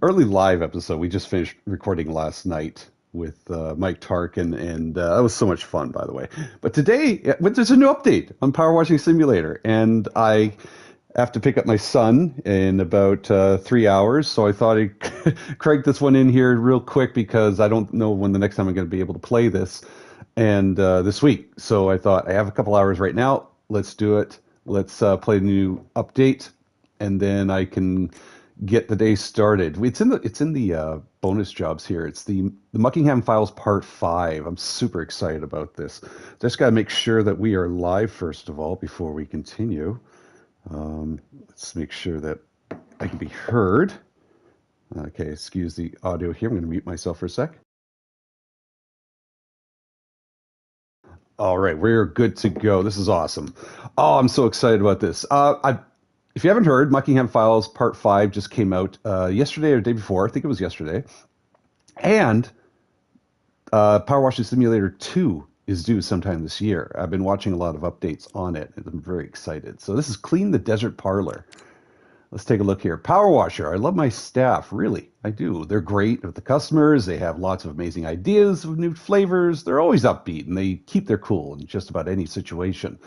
early live episode. We just finished recording last night with Mike Tarkin, and that was so much fun, by the way. But today, there's a new update on Power Washing Simulator, and I have to pick up my son in about 3 hours. So I thought I'd crank this one in here real quick because I don't know when the next time I'm going to be able to play this, and this week. So I thought I have a couple hours right now. Let's do it. Let's play the new update, and then I can get the day started. It's in the bonus jobs here. It's the Muckingham Files Part 5. I'm super excited about this. Just got to make sure that we are live first of all before we continue. Let's make sure that I can be heard. Okay, excuse the audio here. I'm going to mute myself for a sec. All right, we're good to go. This is awesome. Oh, I'm so excited about this. If you haven't heard, Muckingham Files Part 5 just came out yesterday or the day before. I think it was yesterday. And Power Washing Simulator 2 is due sometime this year. I've been watching a lot of updates on it, and I'm very excited. So this is Clean the Desert Parlor. Let's take a look here. Power Washer. I love my staff, really. I do. They're great with the customers. They have lots of amazing ideas of new flavors. They're always upbeat, and they keep their cool in just about any situation.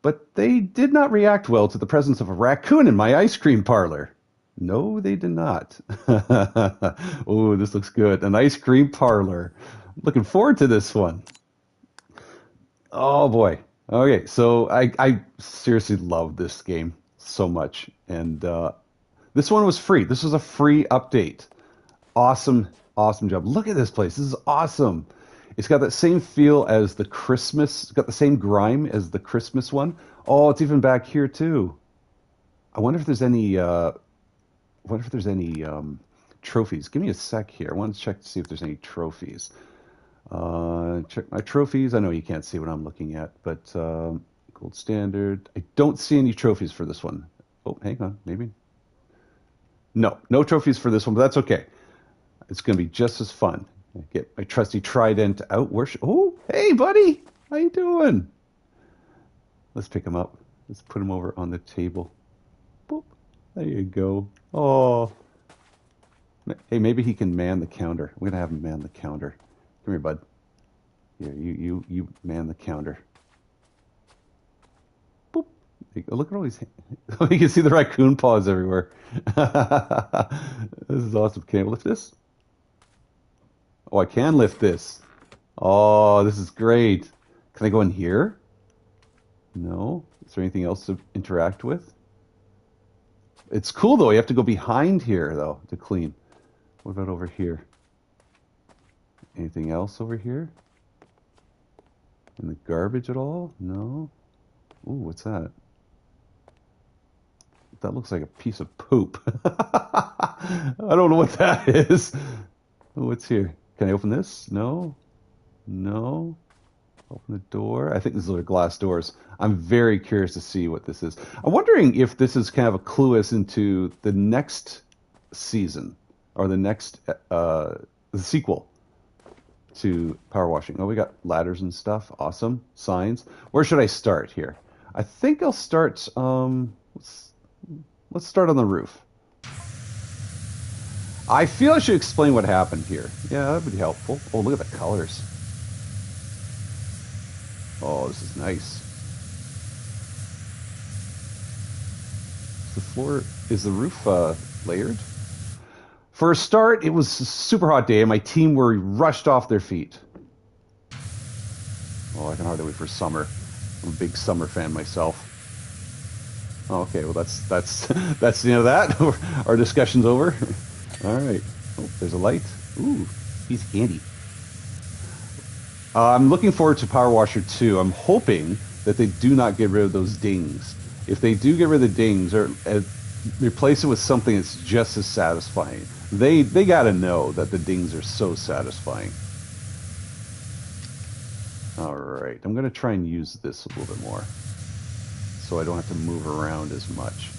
But they did not react well to the presence of a raccoon in my ice cream parlor. No, they did not. Oh, this looks good. An ice cream parlor. Looking forward to this one. Oh boy. Okay, so I seriously love this game so much. And this one was free. This was a free update. Awesome, awesome job. Look at this place. This is awesome. It's got that same feel as the Christmas. It's got the same grime as the Christmas one. Oh, it's even back here too. I wonder if there's any. Trophies. Give me a sec here. I want to check to see if there's any trophies. Check my trophies. I know you can't see what I'm looking at, but gold standard. I don't see any trophies for this one. Oh, hang on, maybe. No trophies for this one, but that's okay. It's going to be just as fun. I get my trusty trident out. Oh, hey, buddy. How you doing? Let's pick him up. Let's put him over on the table. Boop. There you go. Oh. Hey, maybe he can man the counter. We're going to have him man the counter. Come here, bud. Here, you man the counter. Boop. Look at all these. You can see the raccoon paws everywhere. This is awesome. Can I lift this? Oh, I can lift this. Oh, this is great. Can I go in here? No. Is there anything else to interact with? It's cool, though. You have to go behind here, though, to clean. What about over here? Anything else over here? In the garbage at all? No. Ooh, what's that? That looks like a piece of poop. I don't know what that is. What's here? Can I open this? No. No. Open the door. I think these are glass doors. I'm very curious to see what this is. I'm wondering if this is kind of a clue as into the next season or the next the sequel to Power Washing. Oh, we got ladders and stuff. Awesome. Signs. Where should I start here? I think I'll start. Let's start on the roof. I feel I should explain what happened here. Yeah, that would be helpful. Oh, look at the colors. Oh, this is nice. Is the roof layered? For a start, it was a super hot day, and my team were rushed off their feet. Oh, I can hardly wait for summer. I'm a big summer fan myself. Oh, okay, well that's that's the end of that. Our discussion's over. All right. Oh, there's a light. Ooh, piece of candy. I'm looking forward to Power Washer 2. I'm hoping that they do not get rid of those dings. If they do get rid of the dings, or replace it with something that's just as satisfying. They got to know that the dings are so satisfying. All right. I'm going to try and use this a little bit more, so I don't have to move around as much.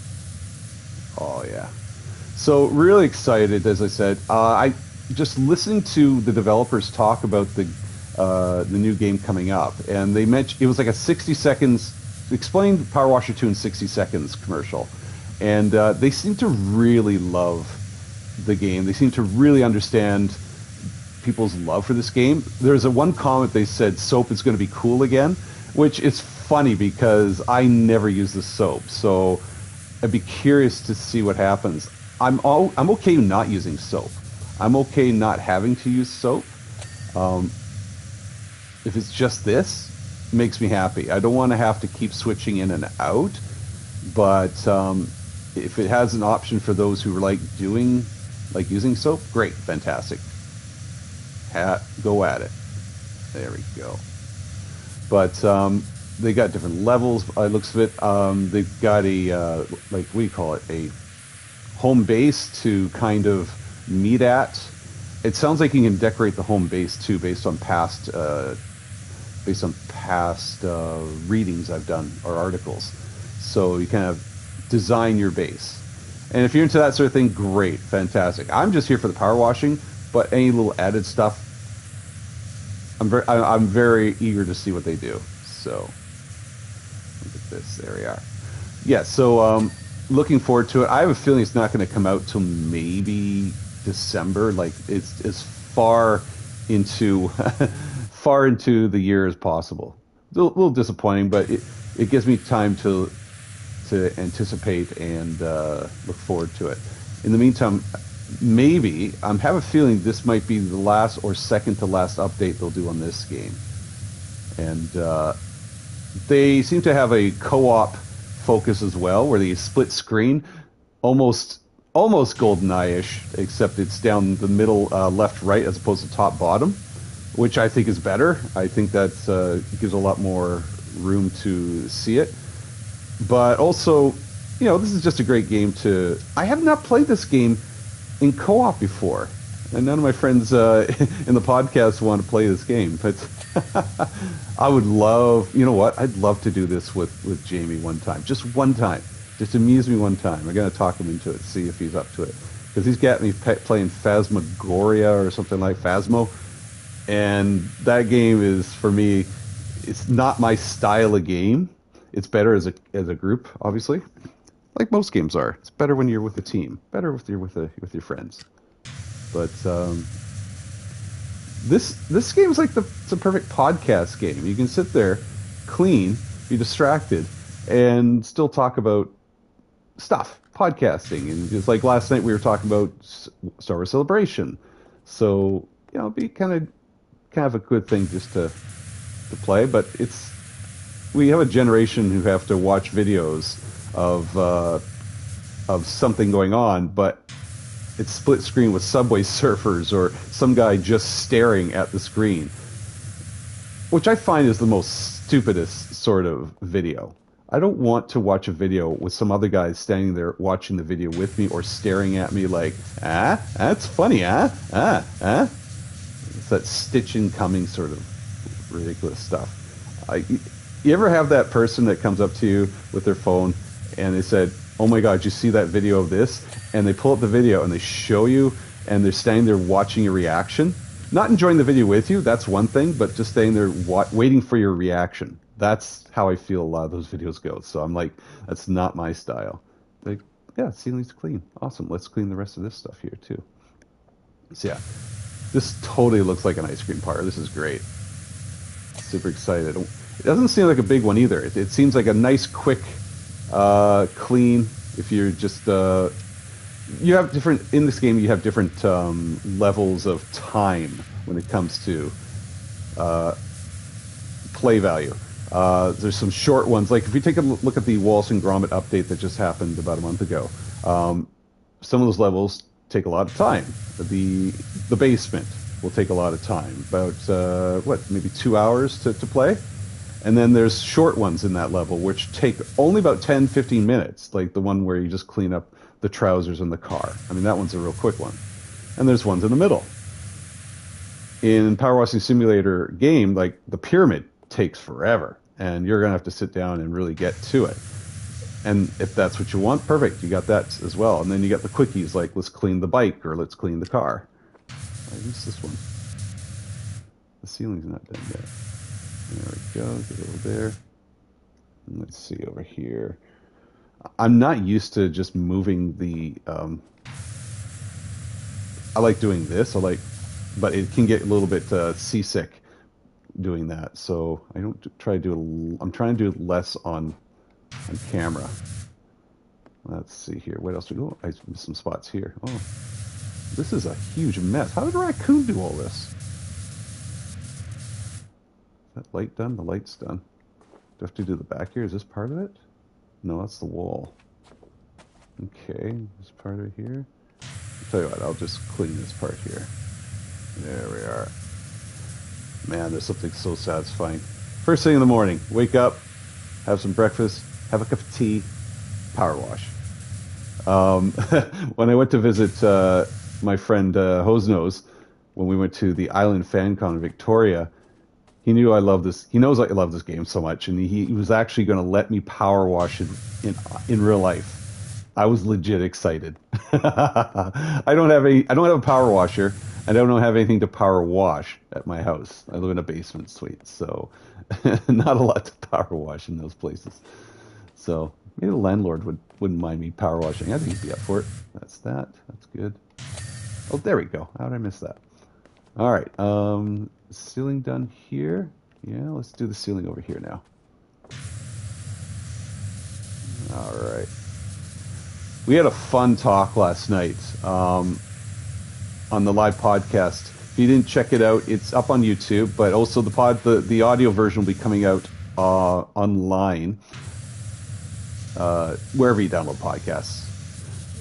Oh, yeah. So really excited, as I said. I just listening to the developers talk about the new game coming up, and they mentioned it was like a 60 seconds, explained Power Washer 2 in 60 seconds commercial, and they seem to really love the game. They seem to really understand people's love for this game. There's a one comment they said soap is going to be cool again, which is funny because I never use the soap. So I'd be curious to see what happens. I'm okay not using soap. I'm okay not having to use soap. Um, if it's just this, it makes me happy. I don't want to have to keep switching in and out, but if it has an option for those who like using soap, great, fantastic. Go at it. There we go. But they got different levels. By the looks of it, they've got a like what do you call it? A home base to kind of meet at. It sounds like you can decorate the home base too, based on past readings I've done or articles. So you kind of design your base. And if you're into that sort of thing, great, fantastic. I'm just here for the power washing, but any little added stuff, I'm very eager to see what they do. So look at this. There we are. Yeah. So looking forward to it. I have a feeling it's not going to come out till maybe December. Like it's far into far into the year as possible. A little disappointing, but it gives me time to anticipate and look forward to it. In the meantime, maybe I have a feeling this might be the last or second to last update they'll do on this game, and they seem to have a co-op focus as well, where they split screen, almost GoldenEye-ish, except it's down the middle, left right, as opposed to top bottom, which I think is better. I think that gives a lot more room to see it. But also, this is just a great game to. I have not played this game in co-op before, and none of my friends in the podcast want to play this game. But I would love, I'd love to do this with Jamie one time, just one time, just amuse me one time. I'm gonna talk him into it, see if he's up to it, because he's got me playing Phasmagoria or something like Phasmo, and that game is for me. It's not my style of game. It's better as a group, obviously, like most games are. It's better when you're with a team. Better if you're with your friends. But this game is like it's a perfect podcast game. You can sit there, clean, be distracted, and still talk about stuff, podcasting. And just like last night, we were talking about Star Wars Celebration. So it'd be kind of a good thing just to play. But we have a generation who have to watch videos of something going on, but it's split screen with Subway Surfers or some guy just staring at the screen, which I find is the most stupidest sort of video. I don't want to watch a video with some other guy standing there watching the video with me or staring at me like, that's funny, It's that Stitch Incoming sort of ridiculous stuff. You ever have that person that comes up to you with their phone and they said, "Oh my God, did you see that video of this?" And they pull up the video and they show you, and they're standing there watching your reaction, not enjoying the video with you. That's one thing, but just staying there waiting for your reaction. That's how I feel a lot of those videos go. So I'm like, that's not my style. Like, yeah, ceiling's clean. Awesome. Let's clean the rest of this stuff here too. So yeah, this totally looks like an ice cream parlor. This is great. Super excited. It doesn't seem like a big one either. It seems like a nice, quick, clean. If you're just, you have in this game. You have different levels of time when it comes to play value. There's some short ones. Like if you take a look at the Wallace and Gromit update that just happened about a month ago, some of those levels take a lot of time. The basement will take a lot of time. About maybe 2 hours to play. And then there's short ones in that level, which take only about 10, 15 minutes, like the one where you just clean up the trousers in the car. I mean, that one's a real quick one. And there's ones in the middle. In Power Washing Simulator game, like the pyramid takes forever, and you're going to have to sit down and really get to it. And if that's what you want, perfect. You got that as well. And then you got the quickies, like let's clean the bike or let's clean the car. I use this one. The ceiling's not done yet. There we go. Get over there. And let's see over here. I'm not used to just moving the I like doing this. But it can get a little bit seasick doing that. So I don't try to do it. I'm trying to do it less on camera. Let's see here. What else do we go? I missed some spots here. Oh, this is a huge mess. How did a raccoon do all this? Is that light done? The light's done. Do I have to do the back here? Is this part of it? No, that's the wall. Okay, this part of here. I'll tell you what, I'll just clean this part here. There we are. Man, there's something so satisfying. First thing in the morning, wake up, have some breakfast, have a cup of tea, power wash. When I went to visit my friend Hosenose, when we went to the Island Fan Con in Victoria, he knew I love this. He knows I love this game so much, and he was actually going to let me power wash it in real life. I was legit excited. I don't have a power washer. I don't have anything to power wash at my house. I live in a basement suite, so not a lot to power wash in those places. So maybe the landlord wouldn't mind me power washing. I think he'd be up for it. That's that. That's good. Oh, there we go. How did I miss that? All right. Ceiling done here. Yeah, let's do the ceiling over here now. All right. We had a fun talk last night on the live podcast. If you didn't check it out, it's up on YouTube, but also the audio version will be coming out online wherever you download podcasts.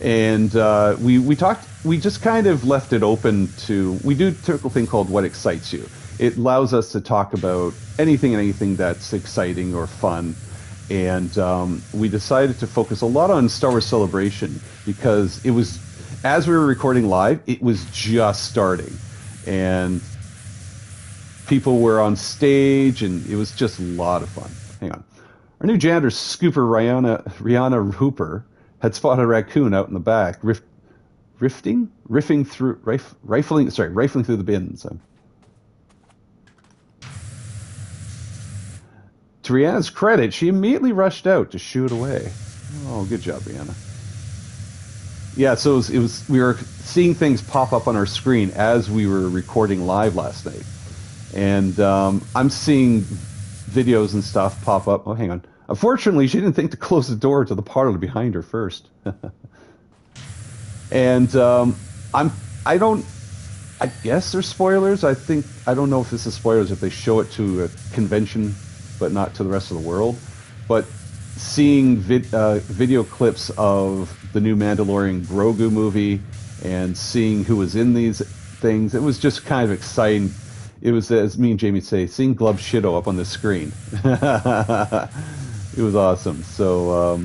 And we talked. We just kind of left it open to. We do a typical thing called "What Excites You." It allows us to talk about anything that's exciting or fun. And we decided to focus a lot on Star Wars Celebration because it was, as we were recording live, it was just starting. And people were on stage, and it was just a lot of fun. Hang on. Our new janitor, Scooper Rihanna Hooper, had spotted a raccoon out in the back, rifling through the bins. To Rihanna's credit, she immediately rushed out to shoo it away. Oh, good job, Rihanna. Yeah, so it was. We were seeing things pop up on our screen as we were recording live last night, and I'm seeing videos and stuff pop up. Oh, hang on. Unfortunately, she didn't think to close the door to the parlor behind her first. And I guess there's spoilers. I don't know if this is spoilers if they show it to a convention, but not to the rest of the world. But seeing video clips of the new Mandalorian Grogu movie and seeing who was in these things, it was just kind of exciting. It was, as me and Jamie say, seeing Glub Shido up on the screen. It was awesome. So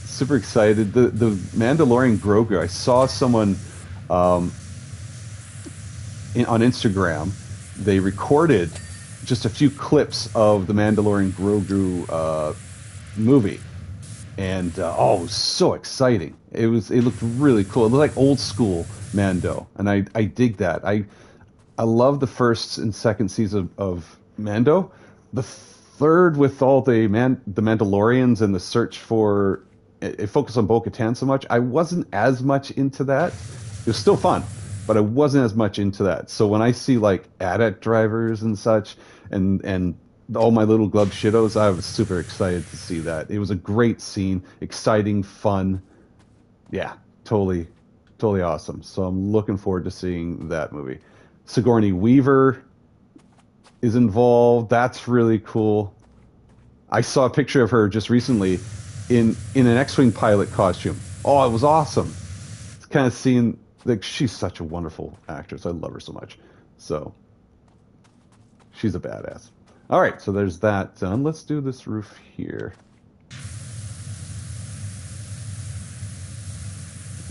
super excited. The Mandalorian Grogu, I saw someone on Instagram. They recorded just a few clips of the Mandalorian Grogu movie, and so exciting. It looked really cool. It looked like old school Mando, and I dig that. I love the first and second season of Mando. The third, with all the Mandalorians and the search for it focused on Bo-Katan so much, I wasn't as much into that. It was still fun, but I wasn't as much into that. So when I see like AT-AT drivers and such, and all my little Glub Shidos, I was super excited to see that. It was a great scene, exciting, fun. Yeah, totally awesome. So I'm looking forward to seeing that movie. Sigourney Weaver is involved. That's really cool. I saw a picture of her just recently in an X-Wing pilot costume. Oh, it was awesome. It's kind of seeing, like, she's such a wonderful actress. I love her so much. So she's a badass. All right, so there's that done. Let's do this roof here.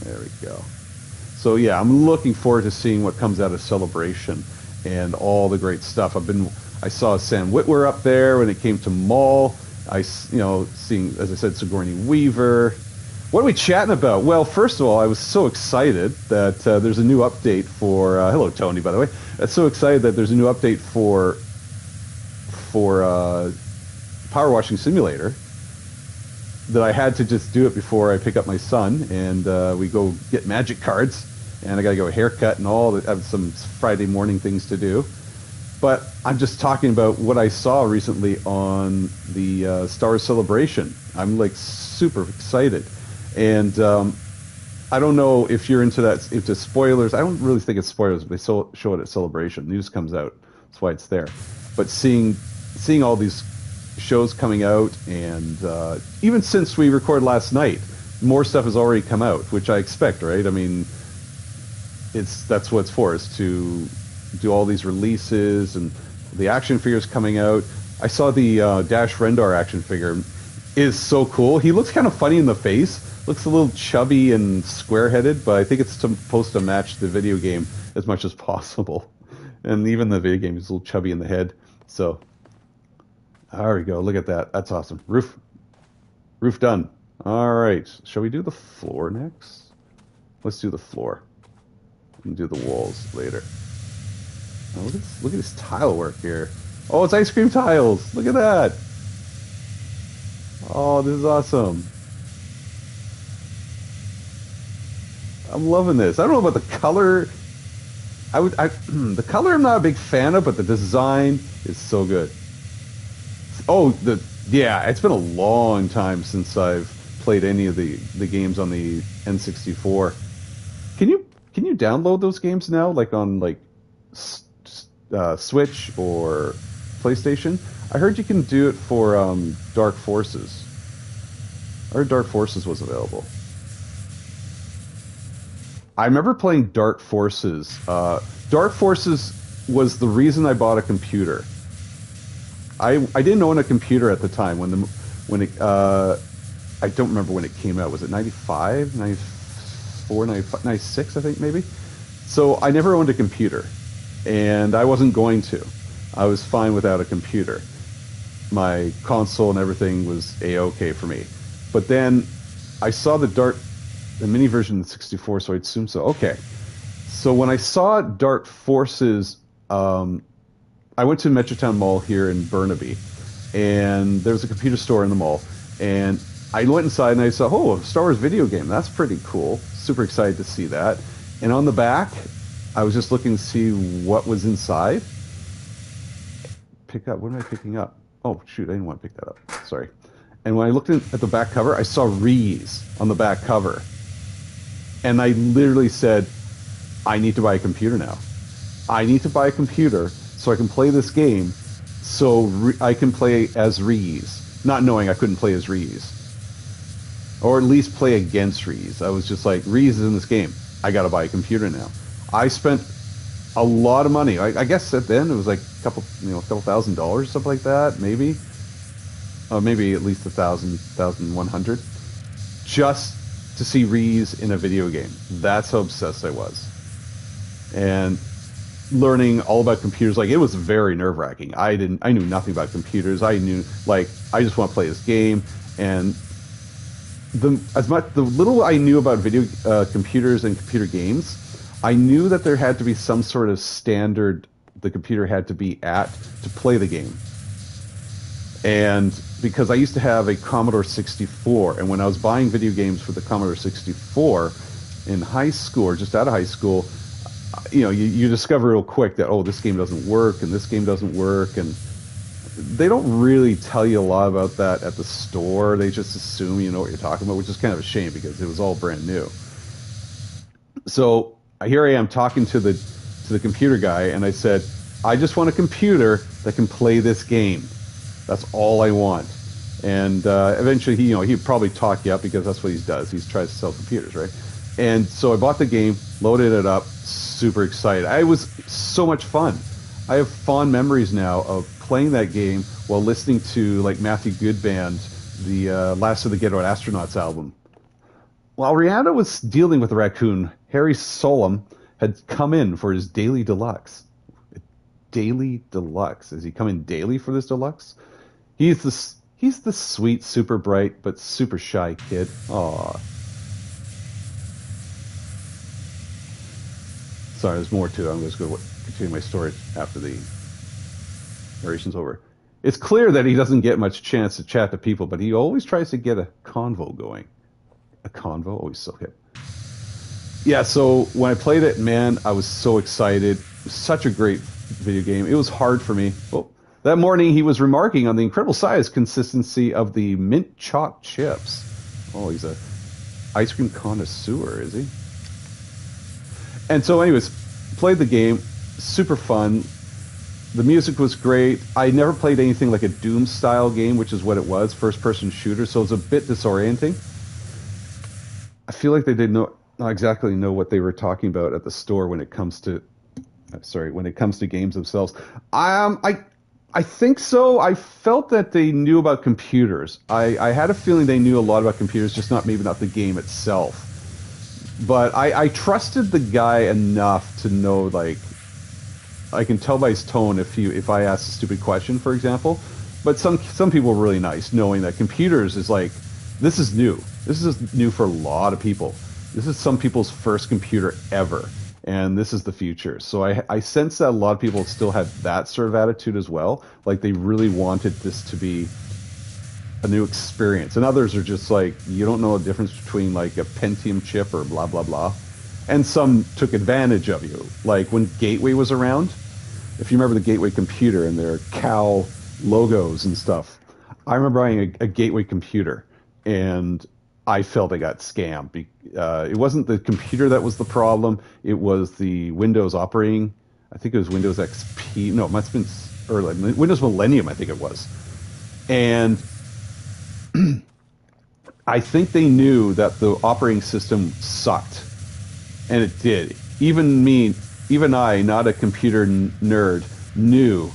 There we go. So yeah, I'm looking forward to seeing what comes out of Celebration and all the great stuff. I saw Sam Witwer up there when it came to Maul. Seeing, as I said, Sigourney Weaver. What are we chatting about? Well, first of all, I was so excited that there's a new update for. Hello, Tony, by the way. I'm so excited that there's a new update for Power Washing Simulator, that I had to just do it before I pick up my son and we go get magic cards. and I got to go a haircut and all. I have some Friday morning things to do. But I'm just talking about what I saw recently on the Star Wars Celebration. I'm like super excited, and I don't know if you're into that, into spoilers. I don't really think it's spoilers. But they show it at Celebration. News comes out. That's why it's there. But seeing all these shows coming out, and even since we recorded last night, more stuff has already come out, which I expect, right? I mean, that's what it's for, is to do all these releases and the action figures coming out. I saw the Dash Rendar action figure. Is so cool. He looks kind of funny in the face. Looks a little chubby and square-headed, but I think it's supposed to match the video game as much as possible. And even the video game is a little chubby in the head. So there we go. Look at that. That's awesome. Roof done. All right. Shall we do the floor next? Let's do the floor. And do the walls later. Oh, look at this tile work here. Oh, it's ice cream tiles. Look at that. Oh, this is awesome. I'm loving this. I don't know about the color. The color I'm not a big fan of, but the design is so good. Oh, yeah, it's been a long time since I've played any of the games on the N64. Can you download those games now, like on Switch or PlayStation? I heard you can do it for Dark Forces. I heard Dark Forces was available. I remember playing Dark Forces. Dark Forces was the reason I bought a computer. I didn't own a computer at the time when it I don't remember when it came out. Was it 95, 94, 95, 96, I think maybe? So I never owned a computer, and I wasn't going to. I was fine without a computer. My console and everything was A-okay for me. But then I saw the mini version of the 64, so I'd assume so. Okay. So when I saw Dark Forces, I went to Metrotown Mall here in Burnaby, and there was a computer store in the mall, and I went inside and I saw, oh, a Star Wars video game. That's pretty cool. Super excited to see that. And on the back, I was just looking to see what was inside. Pick up. What am I picking up? Oh, shoot. I didn't want to pick that up. Sorry. And when I looked at the back cover, I saw Reese on the back cover. And I literally said, I need to buy a computer now. I need to buy a computer so I can play this game, so I can play as Reese, not knowing I couldn't play as Reese. Or at least play against Reese. I was just like, Reese is in this game. I got to buy a computer now. I spent a lot of money. I guess at the end it was like a couple $1,000, something like that, maybe. Maybe at least 1,100, just to see Reese in a video game. That's how obsessed I was. And learning all about computers, like, it was very nerve-wracking. I knew nothing about computers. I knew, like, I just want to play this game. And the little I knew about video computers and computer games, I knew that there had to be some sort of standard the computer had to be at to play the game. And because I used to have a Commodore 64, and when I was buying video games for the Commodore 64 in high school, or just out of high school, you discover real quick that, oh, this game doesn't work, and this game doesn't work, and they don't really tell you a lot about that at the store. They just assume you know what you're talking about, which is kind of a shame because it was all brand new. So here I am talking to the computer guy, and I said, I just want a computer that can play this game. That's all I want. And eventually, he'd probably talk you up because that's what he does. He tries to sell computers, right? And so I bought the game, loaded it up, super excited. It was so much fun. I have fond memories now of playing that game while listening to, like, Matthew Goodband, the Last of the Ghetto Astronauts album. While Rihanna was dealing with the raccoon, Harry Solom had come in for his Daily Deluxe. Daily Deluxe. Is he coming daily for this deluxe? He's the sweet, super bright, but super shy kid. Aww. Sorry, there's more to it. I'm just going to continue my story after the narration's over. It's clear that he doesn't get much chance to chat to people, but he always tries to get a convo going. A convo? Always so hip. Yeah, so when I played it, man, I was so excited. Such a great video game. It was hard for me. Well, that morning he was remarking on the incredible size consistency of the mint choc chips. Oh, he's a ice cream connoisseur, is he? And so, anyways, played the game. Super fun. The music was great. I never played anything like a Doom style game, which is what it was, first person shooter. So it was a bit disorienting. I feel like they didn't not exactly know what they were talking about at the store when it comes to when it comes to games themselves. I think so. I felt that they knew about computers. I had a feeling they knew a lot about computers, just maybe not the game itself. But I trusted the guy enough to know, like, I can tell by his tone if I ask a stupid question, for example. But some people were really nice, knowing that computers is like, this is new. This is new for a lot of people. This is some people's first computer ever, and this is the future. So I sense that a lot of people still had that sort of attitude as well. Like they really wanted this to be a new experience. And others are just like, you don't know the difference between like a Pentium chip or blah, blah, blah. And some took advantage of you. Like when Gateway was around, if you remember the Gateway computer and their cow logos and stuff, I remember buying a Gateway computer and I felt I got scammed. It wasn't the computer that was the problem. It was the Windows operating. I think it was Windows XP. No, it must have been early. Windows Millennium, I think it was. And I think they knew that the operating system sucked. And it did. Even I, not a computer nerd, knew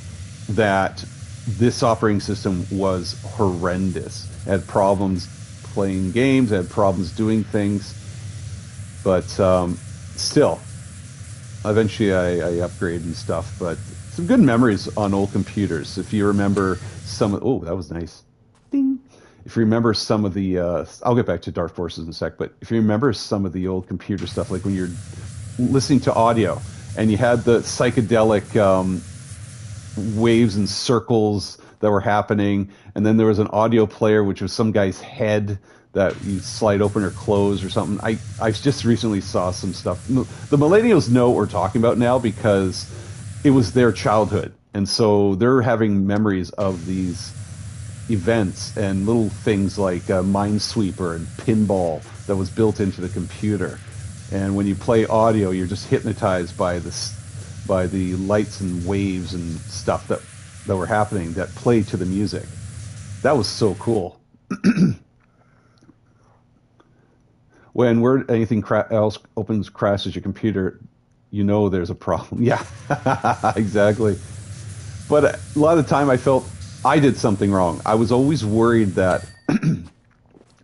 that this operating system was horrendous. It had problems playing games, it had problems doing things. But still, eventually I upgraded and stuff. But some good memories on old computers. If you remember oh, that was nice. Ding. If you remember some of the, I'll get back to Dark Forces in a sec, but if you remember some of the old computer stuff, like when you're listening to audio and you had the psychedelic waves and circles that were happening, and then there was an audio player, which was some guy's head that you slide open or close or something. I just recently saw some stuff. The millennials know what we're talking about now because it was their childhood. And so they're having memories of these events and little things like Minesweeper and Pinball that was built into the computer. And when you play audio, you're just hypnotized by the lights and waves and stuff that were happening that played to the music. That was so cool. When anything else opens, crashes your computer, you know there's a problem. Yeah, exactly. But a lot of the time I felt I did something wrong. I was always worried that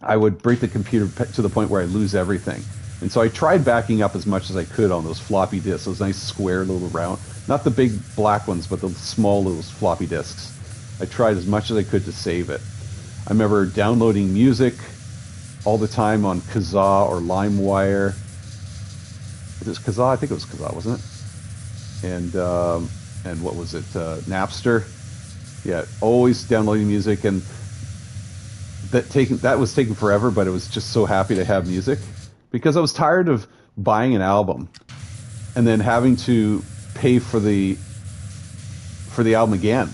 I would break the computer to the point where I lose everything. And so I tried backing up as much as I could on those floppy disks, those nice square little round, not the big black ones, but the small little floppy disks. I tried as much as I could to save it. I remember downloading music all the time on Kazaa or LimeWire. Was it Kazaa? I think it was Kazaa, wasn't it? And what was it? Napster. Yeah, always downloading music, and that was taking forever, but I was just so happy to have music because I was tired of buying an album and then having to pay for the album again.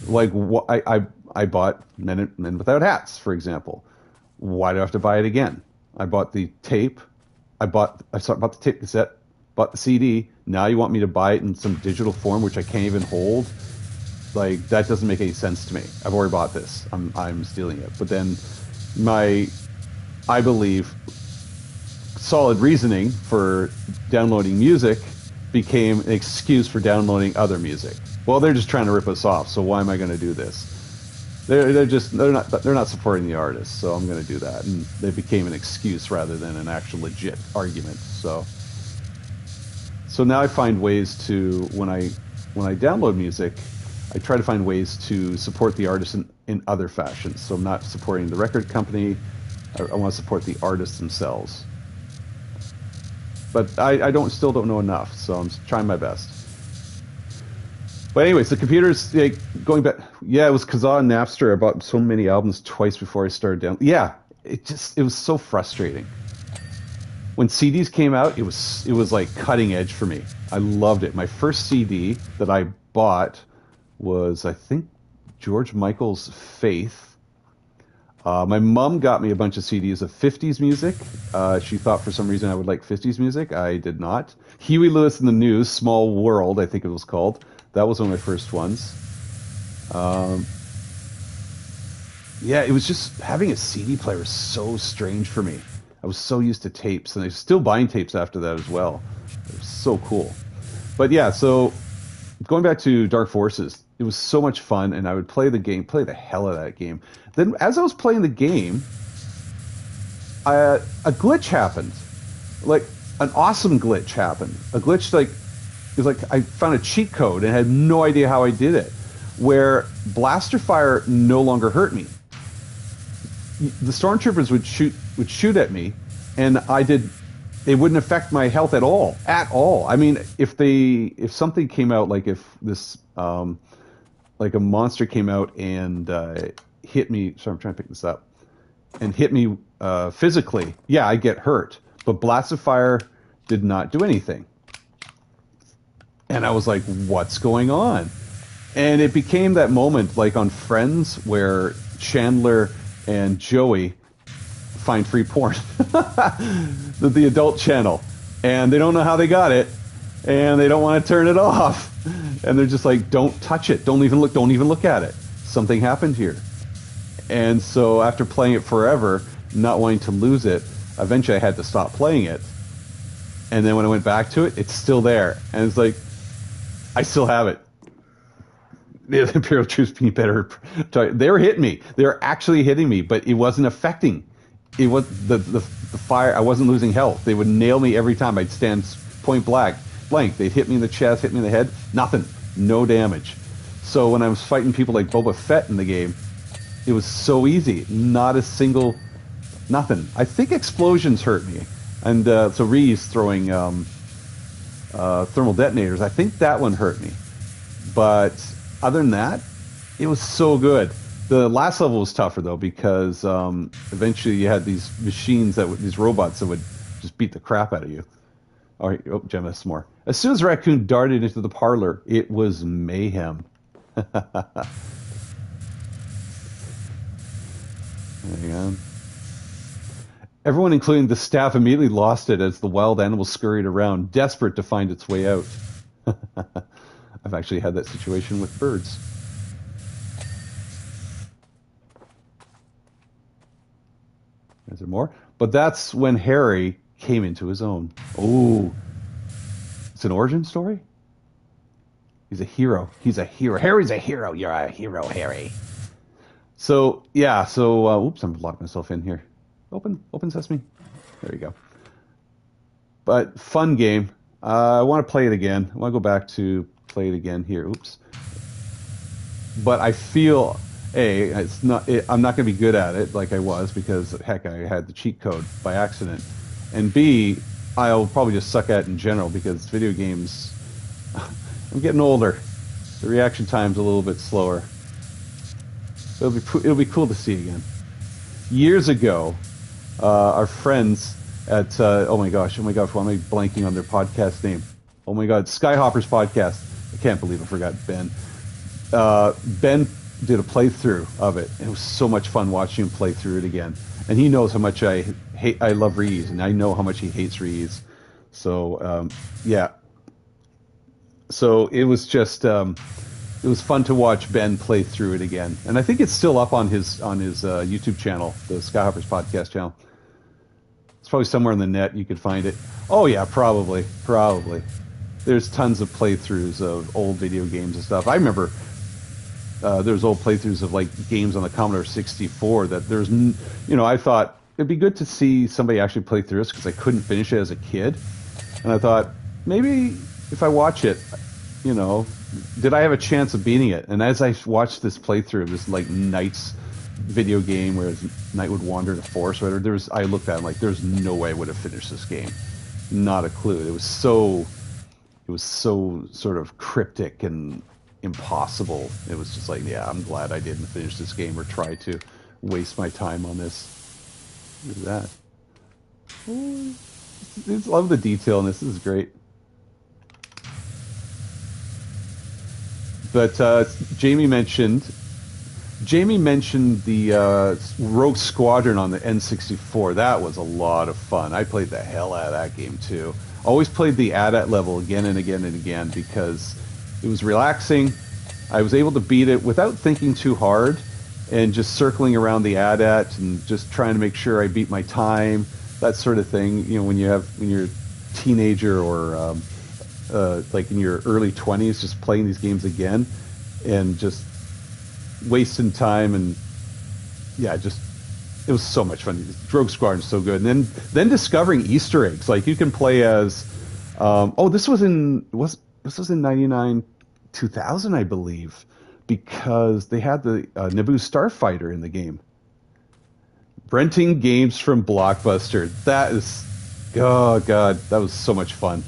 Like I bought Men Without Hats, for example. Why do I have to buy it again? I bought the tape. I bought the tape cassette, bought the CD. Now you want me to buy it in some digital form, which I can't even hold. Like, that doesn't make any sense to me. I've already bought this. I'm stealing it. But then I believe, solid reasoning for downloading music became an excuse for downloading other music. Well, they're just trying to rip us off, so why am I going to do this? They're not supporting the artists, so I'm going to do that. And they became an excuse rather than an actual legit argument. So now I find ways to, when I download music, I try to find ways to support the artist in other fashions. So I'm not supporting the record company. I want to support the artists themselves. But I still don't know enough, so I'm trying my best. But anyways, the computers, going back, yeah, it was Kazaa and Napster. I bought so many albums twice before I started down. Yeah, it was so frustrating. when CDs came out, it was like cutting edge for me. I loved it. My first CD that I bought was, I think, George Michael's Faith. My mom got me a bunch of CDs of 50s music. She thought for some reason I would like 50s music. I did not. Huey Lewis and the News, Small World, I think it was called. That was one of my first ones. Um, yeah, it was just having a CD player was so strange for me. I was so used to tapes, and I was still buying tapes after that as well. It was so cool. But yeah, so going back to Dark Forces, it was so much fun, and I would play the game, play the hell out of that game. Then, as I was playing the game, a glitch happened, like an awesome glitch happened. A glitch like it was like I found a cheat code and had no idea how I did it, where blaster fire no longer hurt me. The stormtroopers would shoot at me, and it wouldn't affect my health at all, at all. I mean, if something came out, like if this like a monster came out and hit me. Sorry, I'm trying to pick this up and hit me physically. Yeah, I get hurt, but blast of fire did not do anything. And I was like, what's going on? And it became that moment, like on Friends, where Chandler and Joey find free porn, the adult channel, and they don't know how they got it, and they don't want to turn it off, and they're just like, don't touch it, don't even look at it. Something happened here. And so after playing it forever, not wanting to lose it, eventually I had to stop playing it. And then when I went back to it, it's still there, and it's like, I still have it. The Imperial troops being better. They were hitting me. They were actually hitting me, but it wasn't affecting. It was the fire. I wasn't losing health. They would nail me every time. I'd stand point blank. They'd hit me in the chest, hit me in the head. Nothing. No damage. So when I was fighting people like Boba Fett in the game, it was so easy. Not a single, nothing. I think explosions hurt me, and so Reese throwing thermal detonators. I think that one hurt me, but other than that, it was so good. The last level was tougher though, because eventually you had these machines these robots that would just beat the crap out of you. All right, oh, Gemma, some more. As soon as Raccoon darted into the parlor, it was mayhem. Hang on. Everyone, including the staff, immediately lost it as the wild animal scurried around, desperate to find its way out. I've actually had that situation with birds. Is there more? But that's when Harry came into his own. Oh, it's an origin story? He's a hero. He's a hero. Harry's a hero. You're a hero, Harry. So, yeah, oops, I'm locking myself in here. Open sesame. There you go. But fun game. I want to play it again. I want to go back to play it again here. Oops. But I feel, I'm not going to be good at it like I was, because heck, I had the cheat code by accident. And B, I'll probably just suck at it in general, because video games, I'm getting older. The reaction time's a little bit slower. It'll be cool to see again. Years ago, our friends at oh my gosh, why am I blanking on their podcast name? Oh my God, Skyhoppers podcast. I can't believe I forgot Ben. Ben did a playthrough of it. It was so much fun watching him play through it again. And he knows how much I love Reese, and I know how much he hates Reese. So yeah. So it was just it was fun to watch Ben play through it again. And I think it's still up on his YouTube channel, the Skyhoppers podcast channel. It's probably somewhere on the net you could find it. Oh yeah, probably. There's tons of playthroughs of old video games and stuff. I remember there's old playthroughs of like games on the Commodore 64 that I thought it'd be good to see somebody actually play through this, because I couldn't finish it as a kid. And I thought, maybe if I watch it, did I have a chance of beating it? And as I watched this playthrough of this like Knights video game where Knight would wander the forest or whatever, I looked at it like, there's no way I would have finished this game. Not a clue. It was so sort of cryptic and impossible. It was just like, yeah, I'm glad I didn't finish this game or try to waste my time on this. Look at that. Just love the detail in this. This is great. But Jamie mentioned the Rogue Squadron on the N64. That was a lot of fun. I played the hell out of that game too. Always played the AT-AT level again and again and again because it was relaxing. I was able to beat it without thinking too hard and just circling around the AT-AT and just trying to make sure I beat my time, that sort of thing. You know, when you're a teenager or like in your early 20s, just playing these games again and just wasting time and yeah, just it was so much fun. Rogue Squadron's so good, and then discovering Easter eggs. Like you can play as oh, this was in 99 2000, I believe, because they had the Naboo Starfighter in the game. Renting games from Blockbuster. That is, oh god, that was so much fun.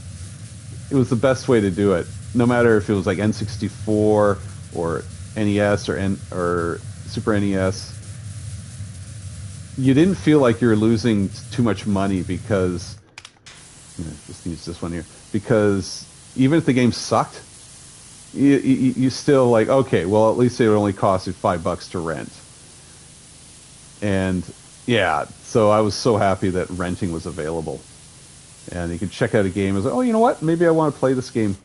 It was the best way to do it. No matter if it was like N64 or NES or Super NES, you didn't feel like you were losing too much money because just use this one here, because even if the game sucked, you still like, okay, well at least it would only cost you $5 to rent. And yeah, so I was so happy that renting was available, and you could check out a game. I was like, oh, you know what? Maybe I want to play this game.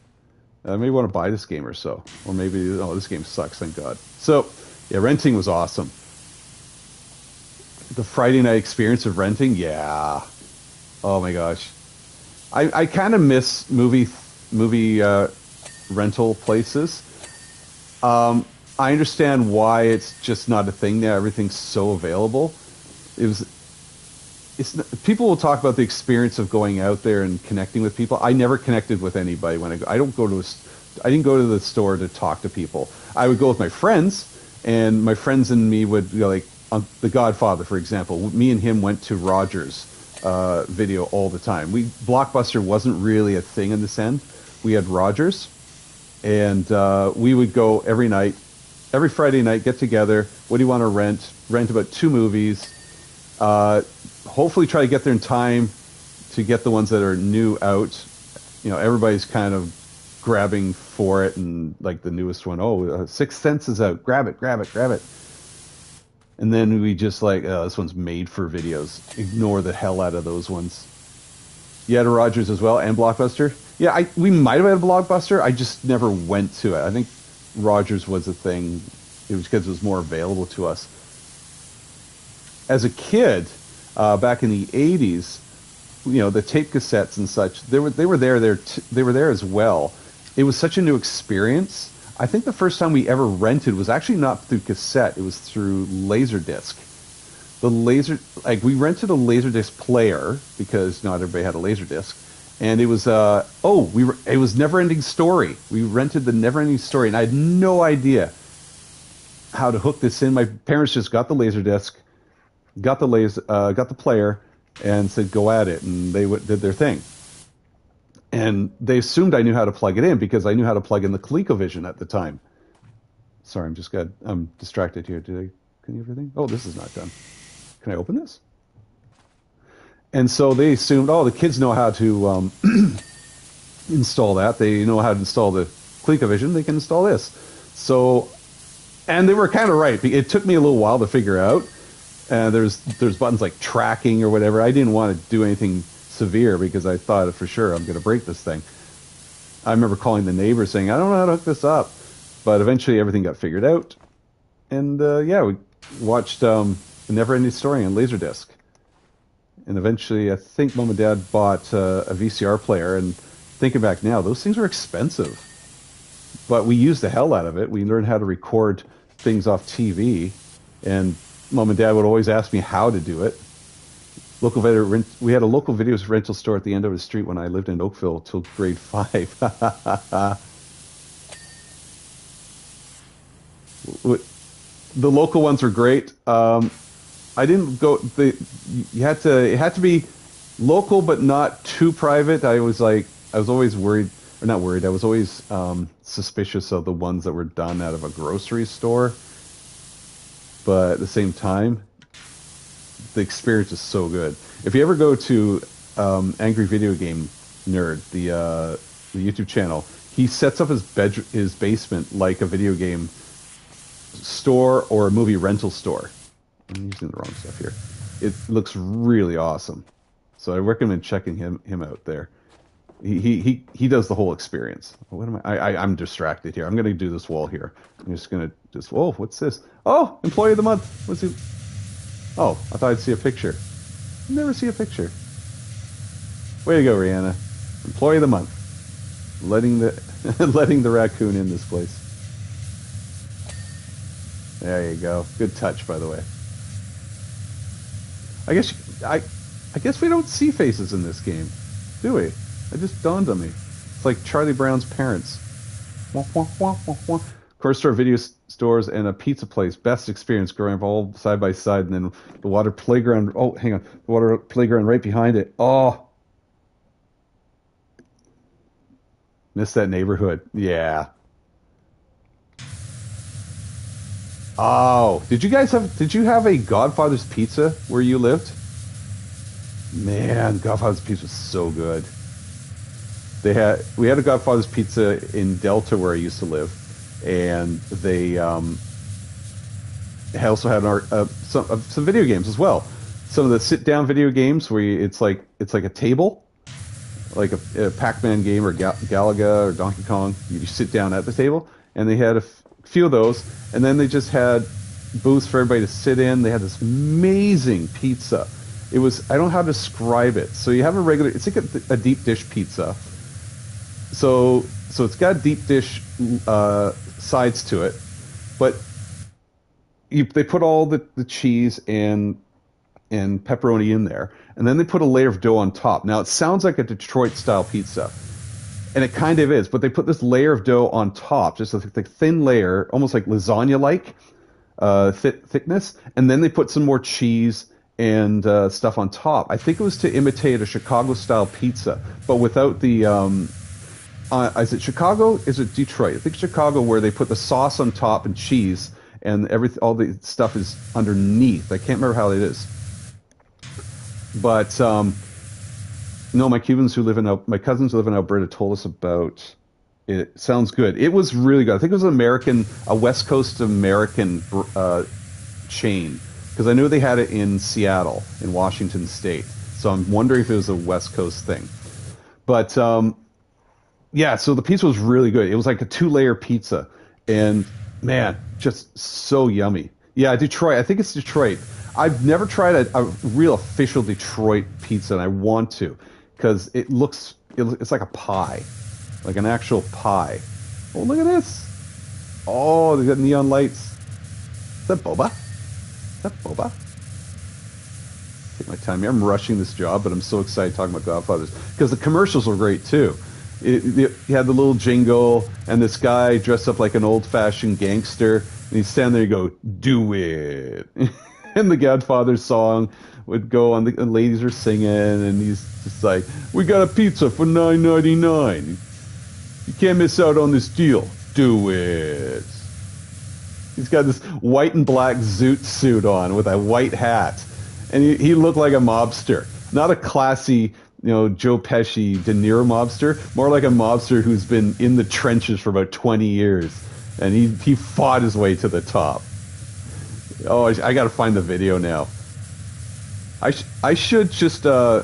Maybe I want to buy this game or so. Or maybe, oh, this game sucks, thank God. So, yeah, renting was awesome. The Friday night experience of renting, yeah. Oh my gosh. I kind of miss movie rental places. I understand why it's just not a thing now. Everything's so available. It was people will talk about the experience of going out there and connecting with people. I never connected with anybody when I don't go to I didn't go to the store to talk to people. I would go with my friends, and my friends and me would, you know, like on The Godfather, for example. Me and him went to Rogers Video all the time. Blockbuster wasn't really a thing in this end. We had Rogers, and we would go every night, every Friday night, get together. What do you want to rent? Rent about 2 movies. Hopefully try to get there in time to get the ones that are new out. You know, everybody's kind of grabbing for it, and like the newest one, oh, Sixth Sense is out. Grab it, grab it, grab it. And then we just like, oh, this one's made for videos. Ignore the hell out of those ones. You had a Rogers as well, and Blockbuster? Yeah, we might have had a Blockbuster. I just never went to it. I think Rogers was a thing. It was because it was more available to us. As a kid, back in the 80s, you know, the tape cassettes and such, they were there as well. It was such a new experience. I think the first time we ever rented was actually not through cassette, it was through Laserdisc. We rented a Laserdisc player because not everybody had a Laserdisc, and it was it was Never Ending Story. We rented the Never Ending Story, and I had no idea how to hook this in. My parents just got the Laserdisc, got the player, and said go at it, and they did their thing. And they assumed I knew how to plug it in because I knew how to plug in the ColecoVision at the time. Sorry, I'm distracted here. Can you everything? Oh, this is not done. Can I open this? And so they assumed, oh, the kids know how to install that. They know how to install the ColecoVision. They can install this. So, and they were kind of right. It took me a little while to figure out. There's buttons like tracking or whatever. I didn't want to do anything severe because I thought for sure I'm going to break this thing. I remember calling the neighbor saying, I don't know how to hook this up. But eventually everything got figured out. And yeah, we watched The Never Ending Story on Laserdisc. And eventually I think Mom and Dad bought a VCR player. And thinking back now, those things were expensive. But we used the hell out of it. We learned how to record things off TV. And Mom and Dad would always ask me how to do it. We had a local video rental store at the end of the street when I lived in Oakville till grade 5. The local ones were great. I didn't go. It had to be local, but not too private. I was always worried, or not worried. I was always suspicious of the ones that were done out of a grocery store. But at the same time, the experience is so good. If you ever go to Angry Video Game Nerd, the YouTube channel. He sets up his basement like a video game store or a movie rental store. I'm using the wrong stuff here. It looks really awesome. So I recommend checking him out there. He does the whole experience. What am I'm distracted here. I'm going to do this wall here. I'm just going to whoa, what's this? Oh, Employee of the Month. What's he? Oh, I thought I'd see a picture. Never see a picture. Way to go, Rihanna. Employee of the Month. Letting the raccoon in this place. There you go. Good touch, by the way. I guess we don't see faces in this game, do we? It just dawned on me. It's like Charlie Brown's parents. Wah, wah, wah, wah, wah. Corner store, video stores, and a pizza place. Best experience growing up all side by side, and then the water playground. Oh, hang on. The water playground right behind it. Oh. Miss that neighborhood. Yeah. Oh, did you have a Godfather's Pizza where you lived? Man, Godfather's Pizza was so good. We had a Godfather's Pizza in Delta where I used to live, and they also had some video games as well. Some of the sit-down video games where it's like a table, like a Pac-Man game or Galaga or Donkey Kong. You just sit down at the table, and they had a few of those, and then they just had booths for everybody to sit in. They had this amazing pizza. I don't know how to describe it. So you have it's like a deep dish pizza. So it's got deep dish sides to it, but they put all the cheese and pepperoni in there, and then they put a layer of dough on top. Now it sounds like a Detroit style pizza, and it kind of is, but they put this layer of dough on top, just a thin layer, almost like lasagna-like thickness, and then they put some more cheese and stuff on top. I think it was to imitate a Chicago-style pizza, but without the... is it Chicago? Is it Detroit? I think Chicago, where they put the sauce on top and cheese, and all the stuff is underneath. I can't remember how it is. But... no, my cousins who live in Alberta told us about it. Sounds good. It was really good. I think it was a West Coast American chain, because I knew they had it in Seattle, in Washington State. So I'm wondering if it was a West Coast thing. But yeah, so the pizza was really good. It was like a 2-layer pizza, and man, just so yummy. Yeah, Detroit. I think it's Detroit. I've never tried a real official Detroit pizza, and I want to, because it's like a pie, like an actual pie. Oh, look at this. Oh, they got neon lights. Is that boba? Take my time here. I'm rushing this job, but I'm so excited talking about Godfathers, because the commercials were great too. You had the little jingle, and this guy dressed up like an old-fashioned gangster, and he's standing there, you go, do it. And the Godfather song would go on, the ladies are singing, and he's just like, we got a pizza for $9.99. You can't miss out on this deal. Do it. He's got this white and black zoot suit on with a white hat, and he looked like a mobster. Not a classy, Joe Pesci, De Niro mobster, more like a mobster who's been in the trenches for about 20 years, and he fought his way to the top. Oh, I got to find the video now. I should just... oh,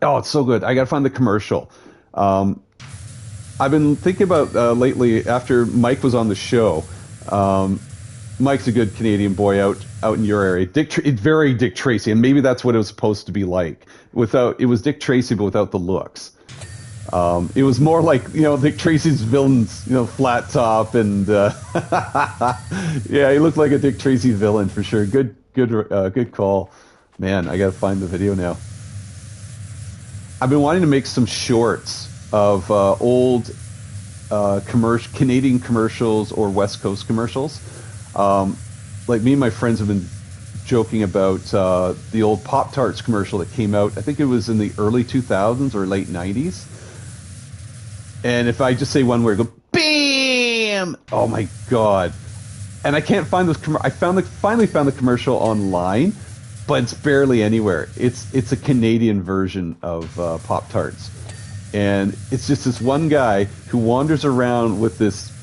it's so good. I got to find the commercial. I've been thinking about lately, after Mike was on the show. Mike's a good Canadian boy out in your area. Very Dick Tracy, and maybe that's what it was supposed to be like. It was Dick Tracy, but without the looks. It was more like, Dick Tracy's villains, flat top, and yeah, he looked like a Dick Tracy villain for sure. Good call. Man, I gotta find the video now. I've been wanting to make some shorts of old Canadian commercials or West Coast commercials. Like me and my friends have been joking about the old Pop-Tarts commercial that came out, I think it was in the early 2000s or late 90s. And if I just say one word, go, BAM! Oh my God. And I can't find this I finally found the commercial online, but it's barely anywhere. It's a Canadian version of Pop Tarts, and it's just this one guy who wanders around with this.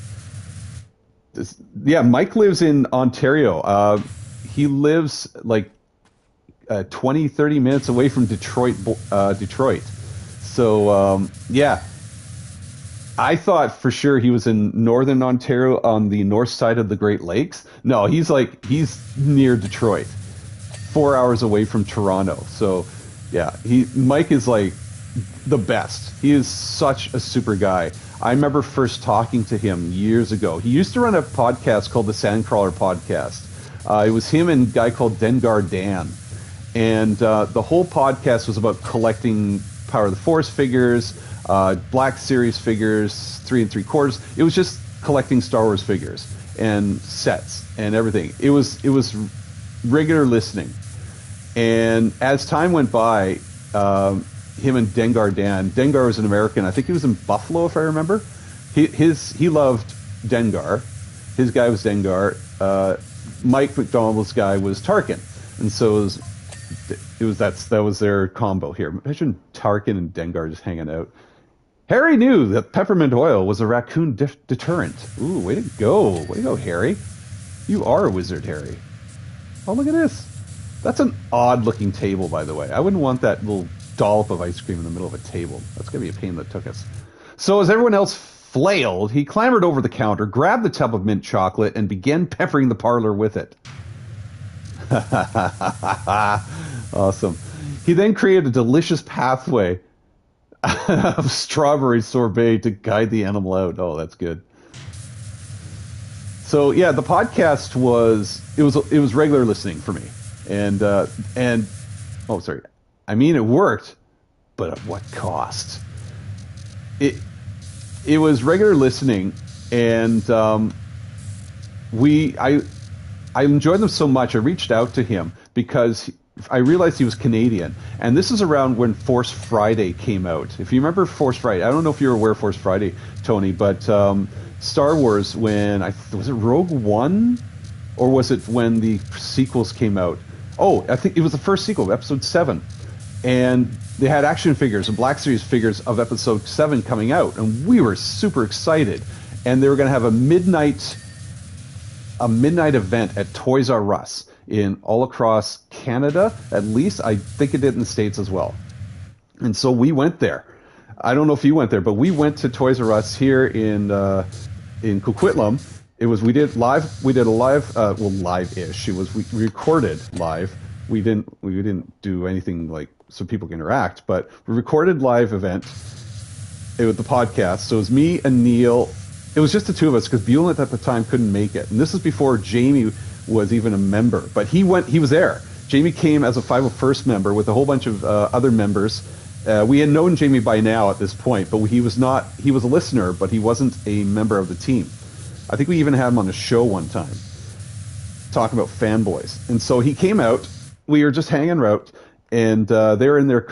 Yeah, Mike lives in Ontario. He lives like 20, 30 minutes away from Detroit. So yeah, I thought for sure he was in northern Ontario on the north side of the Great Lakes. No, he's near Detroit, 4 hours away from Toronto. So yeah, Mike is like the best. He is such a super guy. I remember first talking to him years ago. He used to run a podcast called the Sandcrawler Podcast. It was him and a guy called Dengar Dan. And the whole podcast was about collecting Power of the Force figures, Black Series figures, 3 3/4. It was just collecting Star Wars figures and sets and everything. It was regular listening. And as time went by, him and Dengar Dan. Dengar was an American. I think he was in Buffalo, if I remember. He loved Dengar. His guy was Dengar. Mike McDonald's guy was Tarkin, and so that was their combo here. Imagine Tarkin and Dengar just hanging out. Harry knew that peppermint oil was a raccoon deterrent. Ooh, way to go, Harry. You are a wizard, Harry. Oh, look at this. That's an odd-looking table, by the way. I wouldn't want that little dollop of ice cream in the middle of a table. That's going to be a pain in the tuchus. So as everyone else flailed, he clambered over the counter, grabbed the tub of mint chocolate, and began peppering the parlor with it. Awesome. He then created a delicious pathway of strawberry sorbet to guide the animal out. Oh, that's good. So yeah, the podcast was regular listening for me, and oh, sorry. I mean, it worked, but at what cost? It was regular listening, and I enjoyed them so much. I reached out to him because I realized he was Canadian, and this is around when Force Friday came out. If you remember Force Friday, I don't know if you're aware of Force Friday, Tony, but Star Wars, was it Rogue One, or was it when the sequels came out? Oh, I think it was the first sequel, Episode 7. And they had action figures and Black Series figures of Episode 7 coming out, and we were super excited. And they were going to have a midnight event at Toys R Us in all across Canada, at least. I think it did in the States as well. And so we went there. I don't know if you went there, but we went to Toys R Us here in Coquitlam. We did a live-ish. We recorded live. We didn't do anything like so people can interact, but we recorded live event. It was the podcast. So it was me and Neil. It was just the two of us because Bulent at the time couldn't make it, and this is before Jamie was even a member. But he was there. Jamie came as a 501st member with a whole bunch of other members. We had known Jamie by now at this point, but he was not. He was a listener, but he wasn't a member of the team. I think we even had him on a show one time, talking about fanboys. And so he came out. We were just hanging out, and they were in their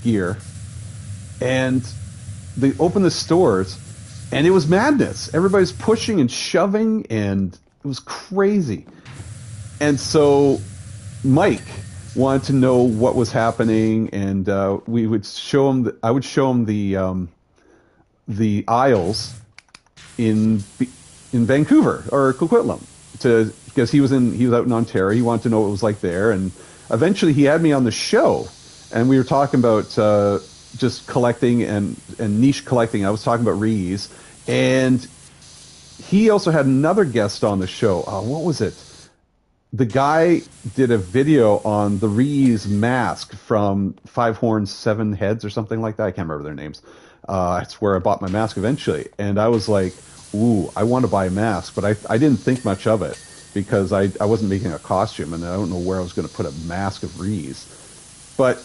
gear, and they opened the stores, and it was madness. Everybody's pushing and shoving, and it was crazy. And so Mike wanted to know what was happening, and we would show him. I would show him the aisles in Vancouver or Coquitlam, because he was out in Ontario. He wanted to know what it was like there, and eventually he had me on the show, and we were talking about just collecting and niche collecting. I was talking about Rees, and he also had another guest on the show. What was it? The guy did a video on the Rees mask from Five Horns, Seven Heads or something like that. I can't remember their names. It's where I bought my mask eventually, and I was like, ooh, I want to buy a mask, but I didn't think much of it because I wasn't making a costume, and I don't know where I was going to put a mask of Rees. But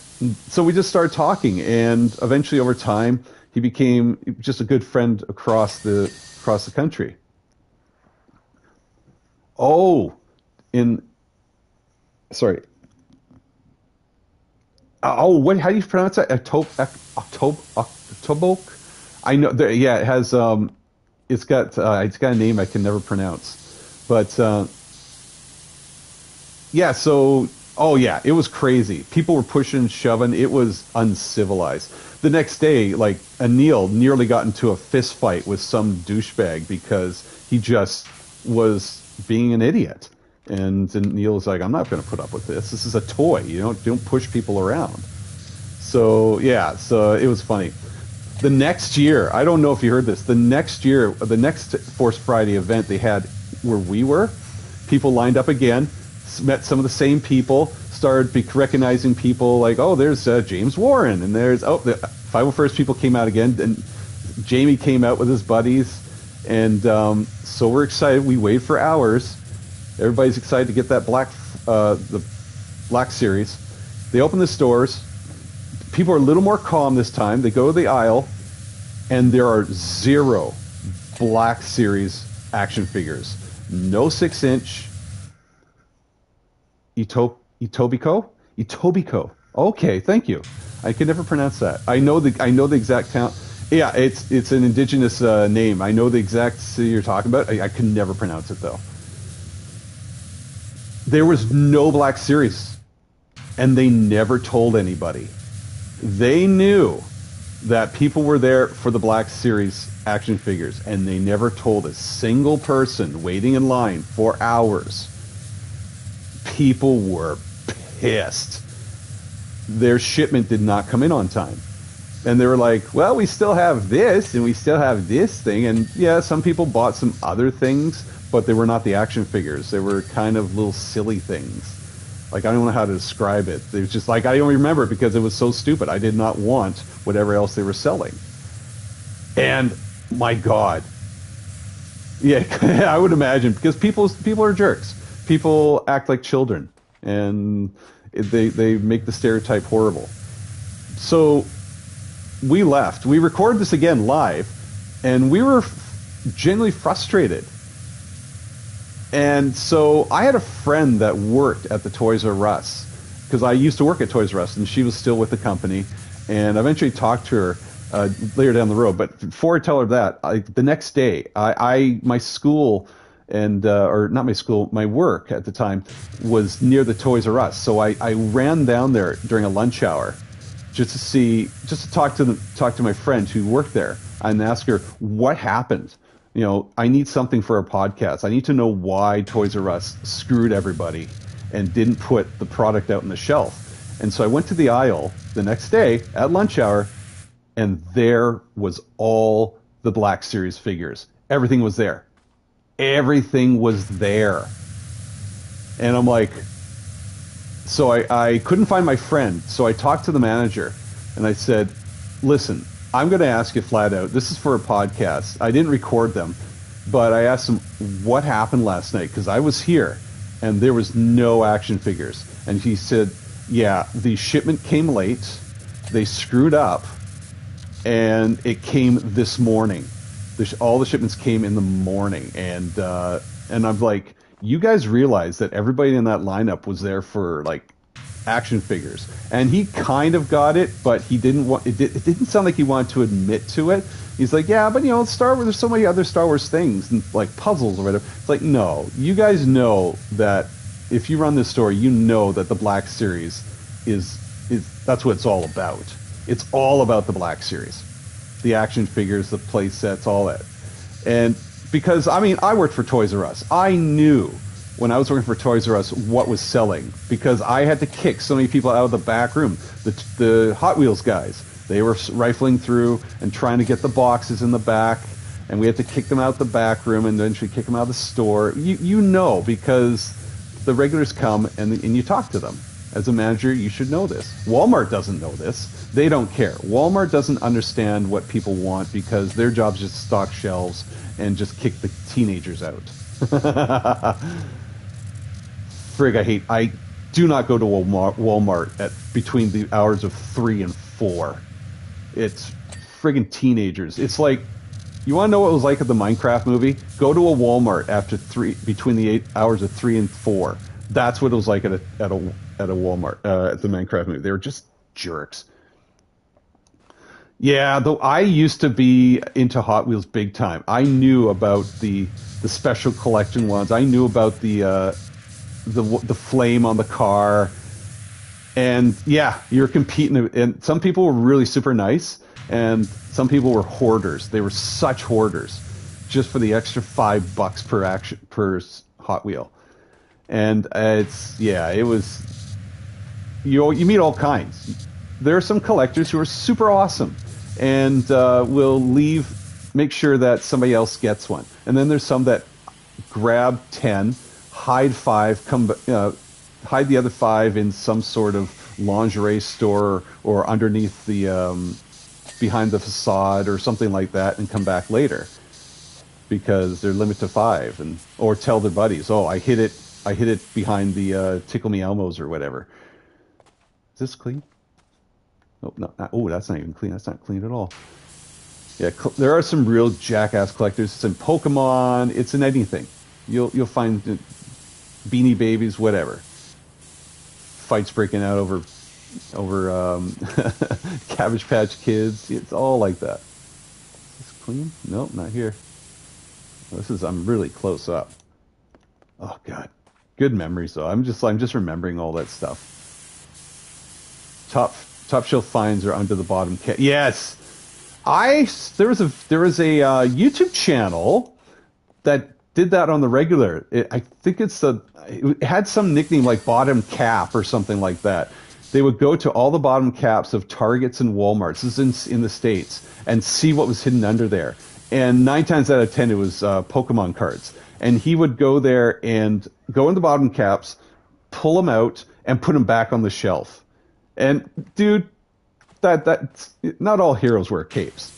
so we just started talking, and eventually over time he became just a good friend across the country. How do you pronounce that? Octoboke? I know. Yeah, it has. It's got a name I can never pronounce, but yeah. So Oh yeah, it was crazy. People were pushing and shoving. It was uncivilized. The next day, like Anil nearly got into a fist fight with some douchebag because he just was being an idiot. And Neil was like, "I'm not going to put up with this. This is a toy. You don't push people around." So yeah, so it was funny. The next year, I don't know if you heard this. The next year, the next Force Friday event they had where we were, people lined up again, met some of the same people, started recognizing people like, oh, there's James Warren, and there's the 501st people came out again, and Jamie came out with his buddies, and so we're excited. We waited for hours. Everybody's excited to get that the Black Series. They open the stores. People are a little more calm this time. They go to the aisle, and there are 0 Black Series action figures. No 6-inch. Etobicoke? Etobicoke. Okay, thank you. I can never pronounce that. I know the exact count. Yeah, it's an indigenous name. I know the exact city you're talking about. I can never pronounce it though. There was no Black Series, and they never told anybody. They knew that people were there for the Black Series action figures, and they never told a single person waiting in line for hours. People were pissed. Their shipment did not come in on time. And they were like, well, we still have this, and we still have this thing. And yeah, some people bought some other things, but they were not the action figures. They were kind of little silly things. Like, I don't know how to describe it. It was just like, I don't remember it because it was so stupid. I did not want whatever else they were selling. And my God. Yeah, I would imagine, because people are jerks. People act like children, and they make the stereotype horrible. So we left. We recorded this again live, and we were genuinely frustrated. And so I had a friend that worked at the Toys R Us, because I used to work at Toys R Us, and she was still with the company. And I eventually talked to her later down the road. But before I tell her that, the next day, my school and or not my school, my work at the time was near the Toys R Us. So I ran down there during a lunch hour just to talk to my friend who worked there and ask her what happened. You know, I need something for our podcast. I need to know why Toys R Us screwed everybody and didn't put the product out on the shelf. And so I went to the aisle the next day at lunch hour, and there was all the Black Series figures. Everything was there. Everything was there. And I'm like, so I couldn't find my friend. So I talked to the manager, and I said, listen, I'm going to ask you flat out. This is for a podcast. I didn't record them, but I asked him what happened last night, because I was here and there was no action figures. And he said, yeah, the shipment came late. They screwed up, and it came this morning. All the shipments came in the morning. And I'm like, you guys realize that everybody in that lineup was there for like action figures? And he kind of got it, but he didn't want it. It didn't sound like he wanted to admit to it. He's like, yeah, but Star Wars, there's so many other Star Wars things, and like puzzles or whatever. It's like, no, you guys know that if you run this store, you know that the Black Series is that's what it's all about. It's all about the Black Series, the action figures, the play sets, all that. And because I worked for Toys R Us, I knew when I was working for Toys R Us what was selling, because I had to kick so many people out of the back room. The Hot Wheels guys, they were rifling through and trying to get the boxes in the back, and we had to kick them out the back room and eventually kick them out of the store. You know, because the regulars come and you talk to them. As a manager, you should know this. Walmart doesn't know this. They don't care. Walmart doesn't understand what people want, because their job is just to stock shelves and just kick the teenagers out. Frig, I do not go to Walmart at between the hours of 3 and 4. It's friggin' teenagers. It's like, you want to know what it was like at the Minecraft movie? Go to a Walmart between the hours of 3 and 4. That's what it was like at a Walmart at the Minecraft movie. They were just jerks. Yeah, though I used to be into Hot Wheels big time. I knew about the special collection ones. I knew about the flame on the car. And yeah, you're competing. And some people were really super nice, and some people were hoarders. They were such hoarders, just for the extra $5 per action per Hot Wheel. And it's yeah, it was you meet all kinds. There are some collectors who are super awesome, and will make sure that somebody else gets one. And then there's some that grab 10, hide 5, hide the other 5 in some sort of lingerie store or underneath the behind the facade or something like that, and come back later because they're limited to 5, and or tell their buddies, "Oh, I hid it behind the Tickle Me Elmos or whatever." Is this clean? Oh, no, oh, that's not even clean. That's not clean at all. Yeah, there are some real jackass collectors. It's in Pokemon. It's in anything. You'll find Beanie Babies, whatever. Fights breaking out over Cabbage Patch Kids. It's all like that. Is this clean? Nope, not here. I'm really close up. Oh God, good memories though. I'm just remembering all that stuff. Top shelf finds are under the bottom. Yes, there was a YouTube channel that did that on the regular. I think it had some nickname like Bottom Cap or something like that. They would go to all the bottom caps of Targets and Walmarts, this is in the States, and see what was hidden under there. And 9 times out of 10, it was Pokemon cards. And he would go there and go in the bottom caps, pull them out, and put them back on the shelf. And dude, that's not all heroes wear capes.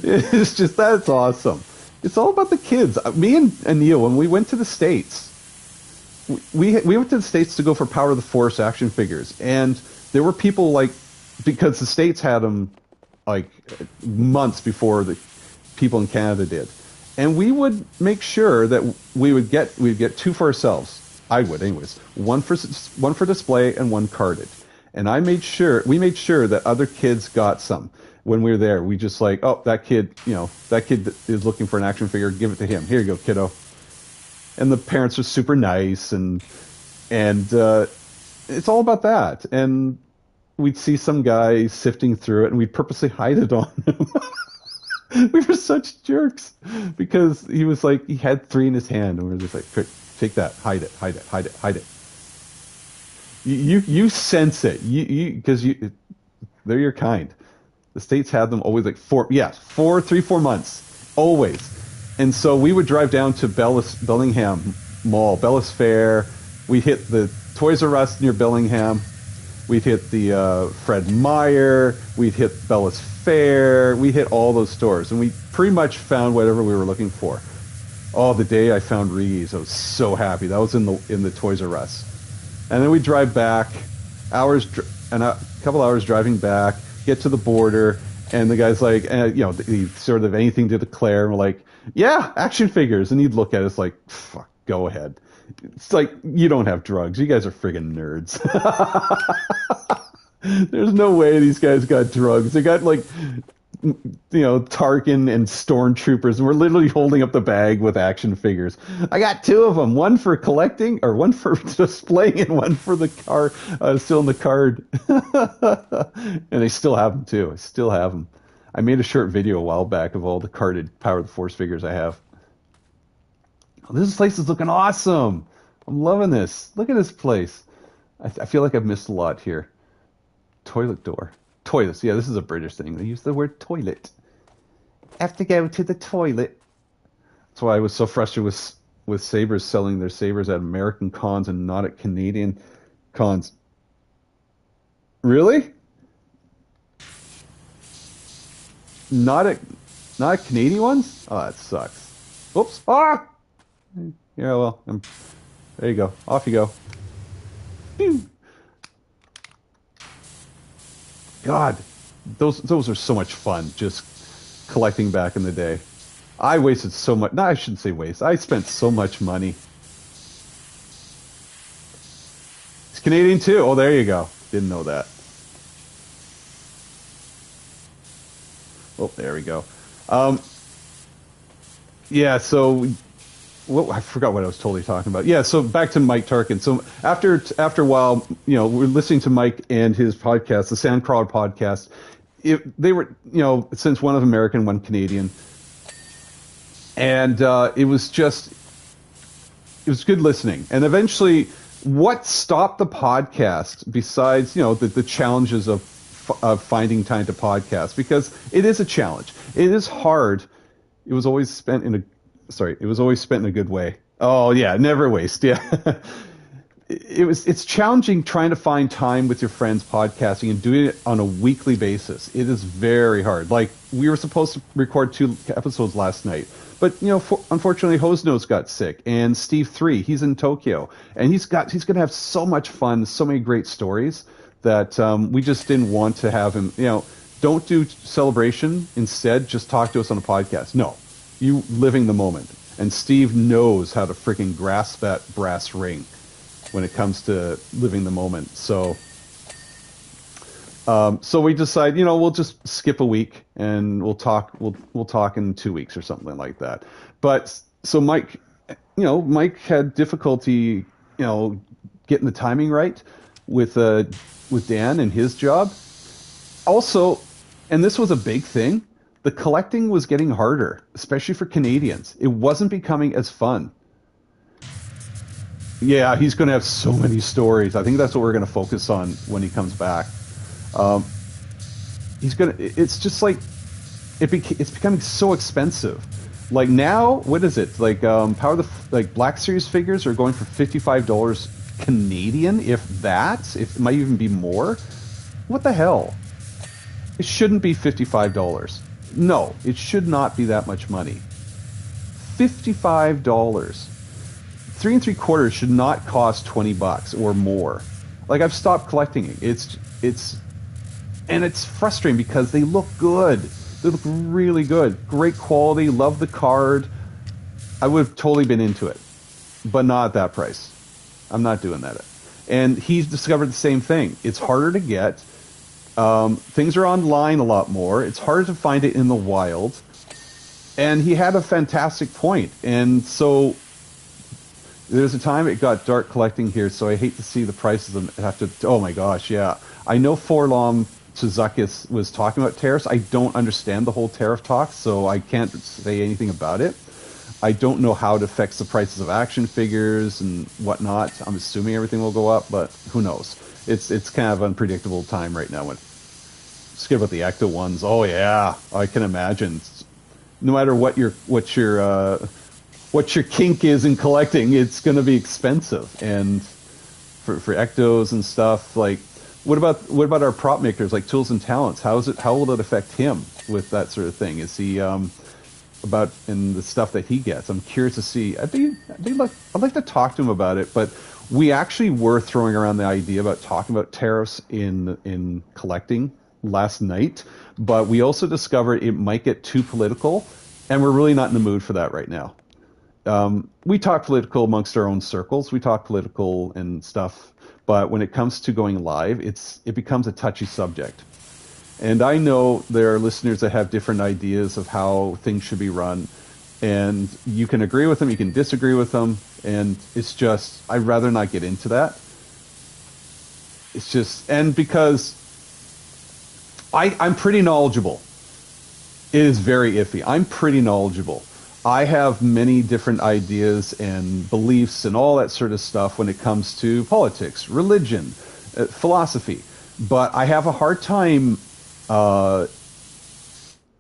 It's just that's awesome. It's all about the kids. Me and Neil, when we went to the States, we went to the States to go for Power of the Force action figures, and there were people like, because the States had them like months before the people in Canada did, and we would make sure that we'd get 2 for ourselves. I would, anyways. One for display and 1 carded. And we made sure that other kids got some when we were there. We just like, oh, that kid is looking for an action figure. Give it to him. Here you go, kiddo. And the parents are super nice, and it's all about that. And we'd see some guy sifting through it, and we'd purposely hide it on him. We were such jerks because he was like, he had 3 in his hand, and we were just like, quick, take that, hide it, hide it, hide it, hide it. You sense it, because they're your kind. The States have them always like 4 months, always. And so we would drive down to Bellingham Mall, Bellis Fair. We hit the Toys R Us near Bellingham. We'd hit the Fred Meyer. We'd hit Bellis Fair. We hit all those stores, and we pretty much found whatever we were looking for. Oh, the day I found Reeves, I was so happy. That was in the Toys R Us. And then we drive back, a couple hours driving back, get to the border, and the guy's like, he sort of anything to declare. And we're like, yeah, action figures. And he'd look at us like, fuck, go ahead. It's like, you don't have drugs. You guys are friggin' nerds. There's no way these guys got drugs. They got like, Tarkin and stormtroopers, and we're literally holding up the bag with action figures. I got 2 of them, one for collecting, or one for displaying, and one for the car, still in the card. And I still have them too. I still have them. I made a short video a while back of all the carded Power of the Force figures I have. Oh, this place is looking awesome. I'm loving this. Look at this place. I feel like I've missed a lot here. Toilet door. Toilets. Yeah, this is a British thing. They use the word toilet. Have to go to the toilet. That's why I was so frustrated with Sabres selling their Sabres at American cons and not at Canadian cons. Really? Not at Canadian ones? Oh, that sucks. Oops. Ah! Yeah, well, there you go. Off you go. Pew! God, those are so much fun, just collecting back in the day. I wasted so much. No, I shouldn't say waste. I spent so much money. It's Canadian too. Oh, there you go. Didn't know that. Oh, there we go. Yeah, so Well, I forgot what I was totally talking about. Yeah, so back to Mike Tarkin. So after a while, we're listening to Mike and his podcast, the Sandcrawler podcast. They were, since one of American, one Canadian, and it was good listening. And eventually, what stopped the podcast besides, the challenges of finding time to podcast, because it is a challenge. It is hard. It was always spent in a It was always spent in a good way. Oh yeah, never waste. Yeah. It's challenging trying to find time with your friends podcasting and doing it on a weekly basis. It is very hard. Like, we were supposed to record 2 episodes last night, but unfortunately Hose Nose got sick, and Steve 3, he's in Tokyo, and he's going to have so much fun, so many great stories that we just didn't want to have him. Don't do celebration. Instead, just talk to us on a podcast. No, you living the moment. And Steve knows how to freaking grasp that brass ring when it comes to living the moment. So we decide, we'll just skip a week and we'll talk in 2 weeks or something like that. But so Mike had difficulty, getting the timing right with Dan and his job. Also, and this was a big thing, the collecting was getting harder, especially for Canadians. It wasn't becoming as fun. Yeah, he's going to have so many stories. I think that's what we're going to focus on when he comes back. It's just like, it's becoming so expensive. Like now, what is it? Like Black Series figures are going for $55 Canadian, if that. If it might even be more. What the hell? It shouldn't be $55. No, it should not be that much money. $55. 3 3/4 should not cost $20 or more. Like, I've stopped collecting it. It's frustrating because they look good. They look really good. Great quality. Love the card. I would have totally been into it, but not at that price. I'm not doing that. And he's discovered the same thing. It's harder to get. Things are online a lot more. It's harder to find it in the wild. And he had a fantastic point. And so there's a time it got dark collecting here, so I hate to see the prices of them have to. Oh my gosh, yeah. I know Forlom Suzakis was talking about tariffs. I don't understand the whole tariff talk, so I can't say anything about it. I don't know how it affects the prices of action figures and whatnot. I'm assuming everything will go up, but who knows? It's kind of unpredictable time right now. Skip about the Ecto ones. Oh yeah, I can imagine. No matter what your kink is in collecting, it's going to be expensive. And for Ectos and stuff, like, what about our prop makers like Tools and Talents? How will it affect him with that sort of thing? Is he about in the stuff that he gets? I'm curious to see. I'd like to talk to him about it, but we actually were throwing around the idea about talking about tariffs in collecting last night, but we also discovered it might get too political, and we're really not in the mood for that right now. We talk political amongst our own circles. We talk political and stuff, but when it comes to going live, it becomes a touchy subject. And I know there are listeners that have different ideas of how things should be run, and you can agree with them, you can disagree with them, and it's just, I'd rather not get into that. It's just, and because I'm pretty knowledgeable. It is very iffy. I'm pretty knowledgeable. I have many different ideas and beliefs and all that sort of stuff when it comes to politics, religion, philosophy. But I have a hard time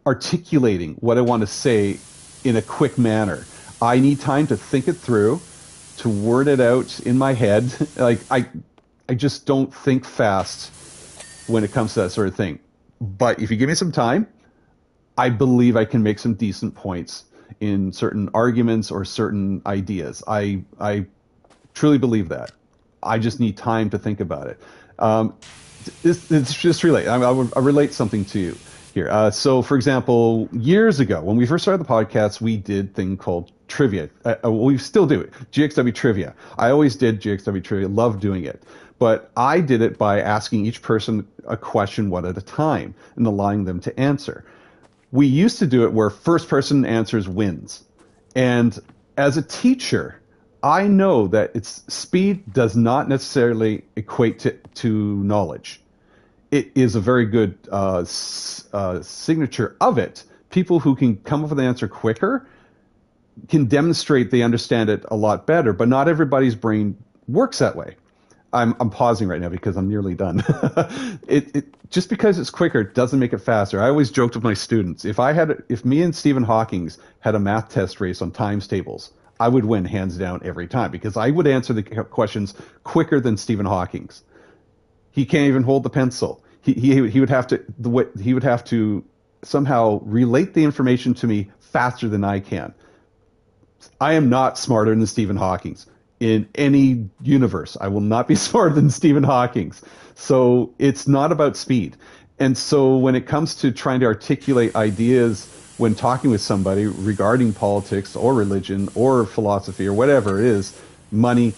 articulating what I want to say in a quick manner. I need time to think it through, to word it out in my head. Like, I just don't think fast when it comes to that sort of thing. But if you give me some time, I believe I can make some decent points in certain arguments or certain ideas. I truly believe that. I just need time to think about it. It's just relate. I'll relate something to you here. So, for example, years ago, when we first started the podcast, we did a thing called trivia. We still do it. GXW Trivia. I always did GXW Trivia. Loved doing it. But I did it by asking each person a question one at a time and allowing them to answer. We used to do it where first person answers wins. And As a teacher, I know that it's speed does not necessarily equate to knowledge. It is a very good signature of it. People who can come up with an answer quicker can demonstrate they understand it a lot better, but not everybody's brain works that way. I'm pausing right now because I'm nearly done. Just because it's quicker doesn't make it faster. I always joked with my students, if me and Stephen Hawking had a math test race on times tables, I would win hands down every time because I would answer the questions quicker than Stephen Hawking's. He can't even hold the pencil. He would have to he would have to somehow relate the information to me faster than I can. I am not smarter than Stephen Hawking's in any universe. I will not be smarter than Stephen Hawking's. So it's not about speed. And so when it comes to trying to articulate ideas when talking with somebody regarding politics or religion or philosophy or whatever it is, money,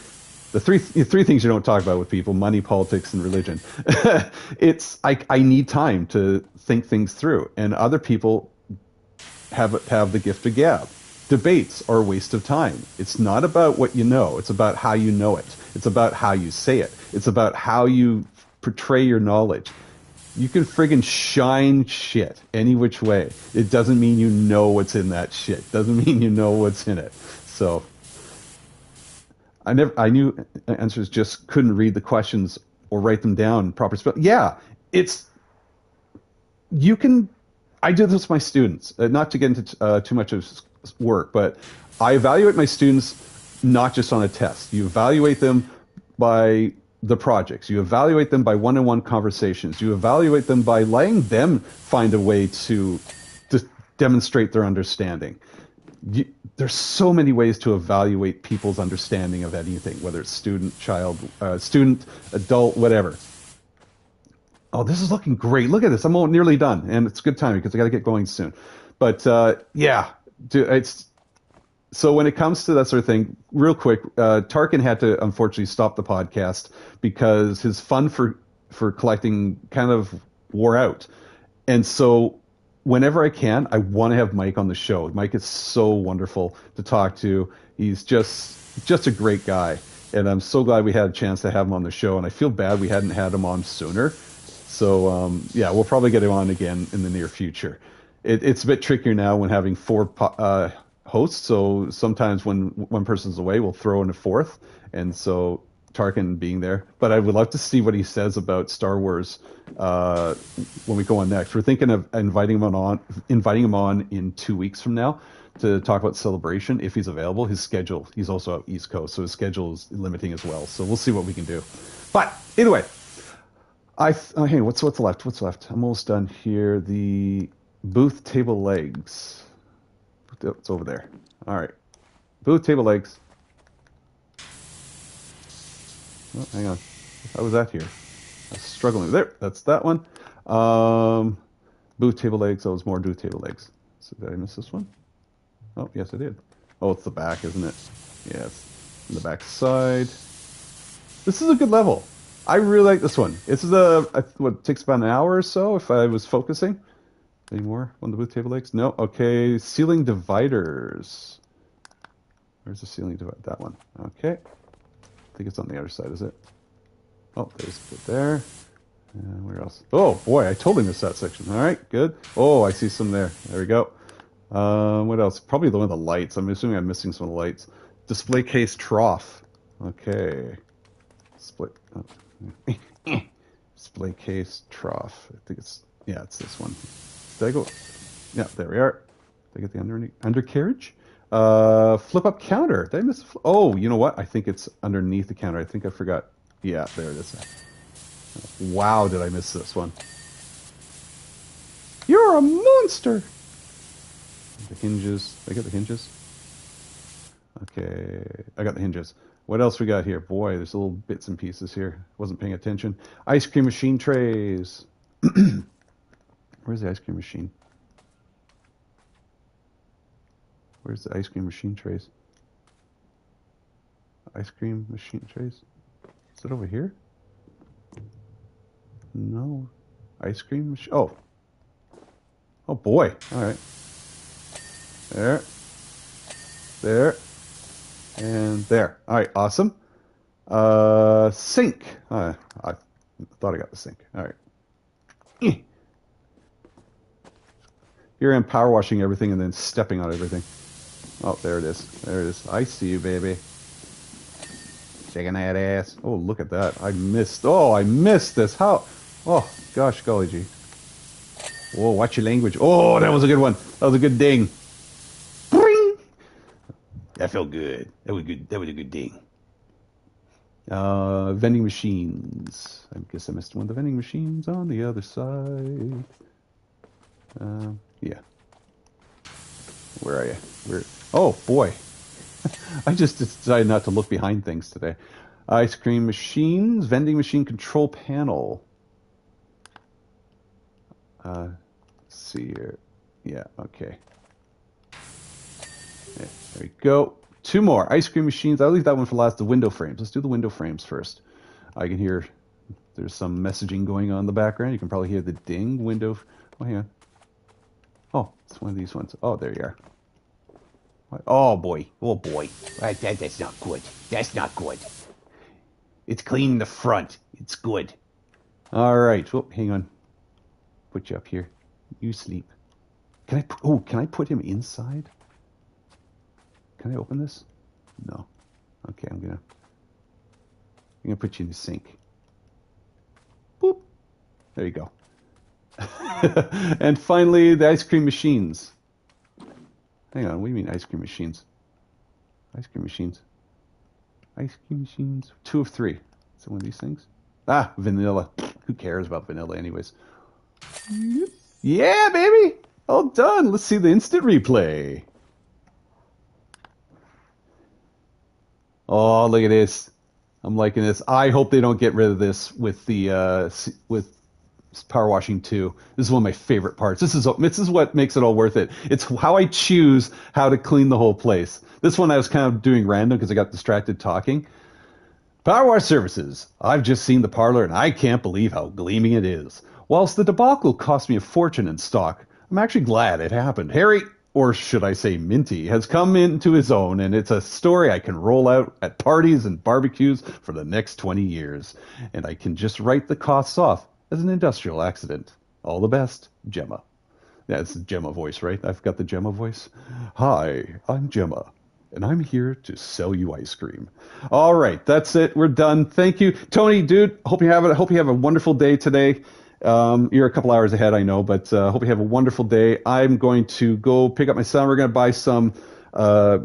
the three things you don't talk about with people: money, politics, and religion. I need time to think things through, and other people have the gift of gab. Debates are a waste of time. It's not about what you know. It's about how you know it. It's about how you say it. It's about how you portray your knowledge. You can friggin' shine shit any which way. It doesn't mean you know what's in that shit. Doesn't mean you know what's in it. So I knew answers, just couldn't read the questions or write them down in proper spell. Yeah, you can. I do this with my students, not to get into too much of work, but I evaluate my students not just on a test. You evaluate them by the projects. You evaluate them by one-on-one conversations. You evaluate them by letting them find a way to demonstrate their understanding. There's so many ways to evaluate people's understanding of anything, whether it's student, adult, whatever. Oh, this is looking great. Look at this. I'm nearly done, and it's good timing because I got to get going soon. But yeah, it's so when it comes to that sort of thing, real quick, Tarkin had to unfortunately stop the podcast because his fun for collecting kind of wore out, and so whenever I can, I want to have Mike on the show. Mike is so wonderful to talk to. He's just a great guy, and I'm so glad we had a chance to have him on the show. And I feel bad we hadn't had him on sooner. So yeah, we'll probably get him on again in the near future. It's a bit trickier now when having four hosts. So sometimes when one person's away, we'll throw in a fourth, and so Tarkin being there. But I would love to see what he says about Star Wars when we go on next. We're thinking of inviting him on in 2 weeks from now to talk about Celebration if he's available. His schedule, he's also out East Coast, so his schedule is limiting as well. So we'll see what we can do. But either way, hey, what's left? What's left? I'm almost done here. The booth table legs. It's over there. All right. Booth table legs. Oh, hang on. How was that here? I was struggling. There. That's that one. Booth table legs. Oh, there's more booth table legs. So did I miss this one? Oh, yes, I did. Oh, it's the back, isn't it? Yes. On the back side. This is a good level. I really like this one. This is what takes about an hour or so if I was focusing. Any more on the booth table legs? No. Okay. Ceiling dividers. Where's the ceiling divider? That one. Okay. I think it's on the other side, is it? Oh, there's it there. Where else? Oh boy, I totally missed that section. All right, good. Oh, I see some there. There we go. What else? Probably the one of the lights. I'm assuming I'm missing some of the lights. Display case trough. Okay. Split. Oh. Display case trough. I think it's this one. Did I go? Yeah, there we are. Did I get the undercarriage? Flip up counter. Did I miss? Oh, you know what? I think it's underneath the counter. I think I forgot. Yeah, there it is. Wow, did I miss this one? You're a monster. The hinges. Did I get the hinges? Okay, I got the hinges. What else we got here? Boy, there's little bits and pieces here. Wasn't paying attention. Ice cream machine trays. Where's the ice cream machine? Where's the ice cream machine trays? Ice cream machine trays? Is it over here? No. Ice cream machine? Oh. Oh boy. All right. There. There. And there. All right, awesome. Sink. I thought I got the sink. All right. Eh. Here I am power washing everything and then stepping on everything. Oh, there it is. There it is. I see you, baby. Shaking that ass. Oh, look at that. I missed. Oh, I missed this. How? Oh, gosh, golly gee. Whoa, watch your language. Oh, that was a good one. That was a good ding. Bring. That felt good. That was good. That was a good ding. Vending machines. I guess I missed one of the vending machines on the other side. Yeah. Where are you? Where? Oh, boy. I just decided not to look behind things today. Ice cream machines, vending machine control panel. Let's see here. Yeah, okay. Yeah, there we go. Two more ice cream machines. I'll leave that one for last. The window frames. Let's do the window frames first. I can hear there's some messaging going on in the background. You can probably hear the ding window. Oh, hang on. Oh, it's one of these ones. Oh, there you are. Oh boy. Oh boy. That's not good. That's not good. It's clean in the front. It's good. All right. Oh, hang on. Put you up here. You sleep. Can I? Oh, can I put him inside? Can I open this? No. Okay, I'm gonna put you in the sink. Boop. There you go. And finally, the ice cream machines. Hang on. What do you mean ice cream machines? Ice cream machines. Ice cream machines. 2 of 3. Is it one of these things? Ah, vanilla. Who cares about vanilla anyways? Yeah, baby! All done. Let's see the instant replay. Oh, look at this. I'm liking this. I hope they don't get rid of this with the with Power Washing 2. This is one of my favorite parts. This is what makes it all worth it. It's how I choose how to clean the whole place. This one I was kind of doing random because I got distracted talking. Power Wash Services. I've just seen the parlor and I can't believe how gleaming it is. Whilst the debacle cost me a fortune in stock, I'm actually glad it happened. Harry, or should I say Minty, has come into his own, and it's a story I can roll out at parties and barbecues for the next 20 years. And I can just write the costs off as an industrial accident. All the best, Gemma. Yeah, it's the Gemma voice, right? I've got the Gemma voice. Hi, I'm Gemma, and I'm here to sell you ice cream. All right, that's it. We're done. Thank you, Tony, dude. Hope you have a wonderful day today. You're a couple hours ahead, I know, but hope you have a wonderful day. I'm going to go pick up my son. We're going to buy some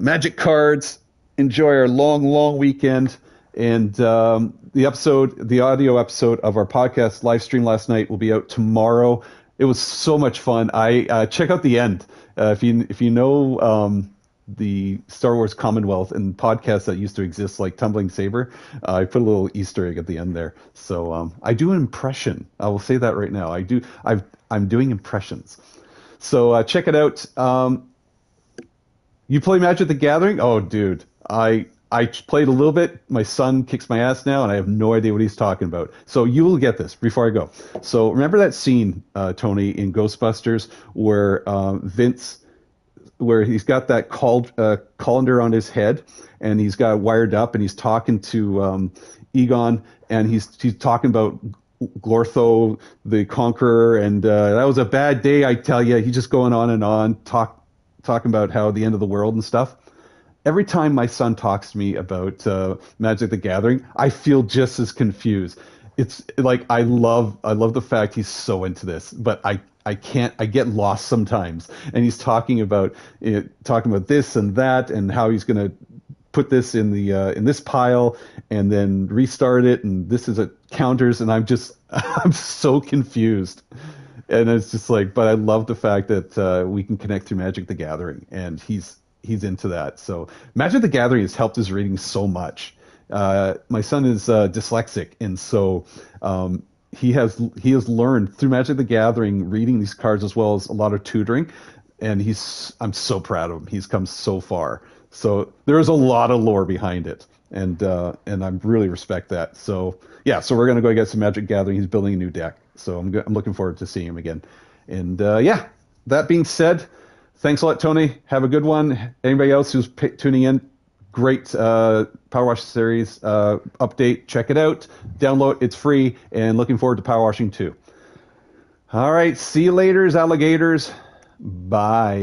magic cards. Enjoy our long, long weekend. And the audio episode of our podcast live stream last night will be out tomorrow. It was so much fun. I check out the end. If you know the Star Wars Commonwealth and podcasts that used to exist, like Tumbling Saber, I put a little Easter egg at the end there. So I do an impression. I will say that right now. I'm doing impressions. So check it out. You play Magic the Gathering? Oh, dude, I played a little bit. My son kicks my ass now, and I have no idea what he's talking about. So you will get this before I go. So remember that scene, Tony, in Ghostbusters where Vince, where he's got that colander on his head, and he's got it wired up, and he's talking to Egon, and he's talking about Glortho the Conqueror, and that was a bad day, I tell you. He's just going on and on, talking about how the end of the world and stuff. Every time my son talks to me about Magic the Gathering, I feel just as confused. It's like I love the fact he's so into this, but I can't. I get lost sometimes, and he's talking about this and that, and how he's going to put this in this pile and then restart it, and this is a counters, and I'm so confused. And it's just like, but I love the fact that we can connect through Magic the Gathering, and he's into that. So Magic the Gathering has helped his reading so much. My son is dyslexic, and so he has learned through Magic the Gathering, reading these cards as well as a lot of tutoring, and I'm so proud of him. He's come so far. So there is a lot of lore behind it, and I really respect that. So yeah, so we're gonna go get some Magic Gathering. He's building a new deck, so I'm looking forward to seeing him again. And yeah, that being said, thanks a lot, Tony. Have a good one. Anybody else who's tuning in, Great Power Wash series update. Check it out. Download. It's free. And looking forward to Power Washing 2. All right. See you later, alligators. Bye.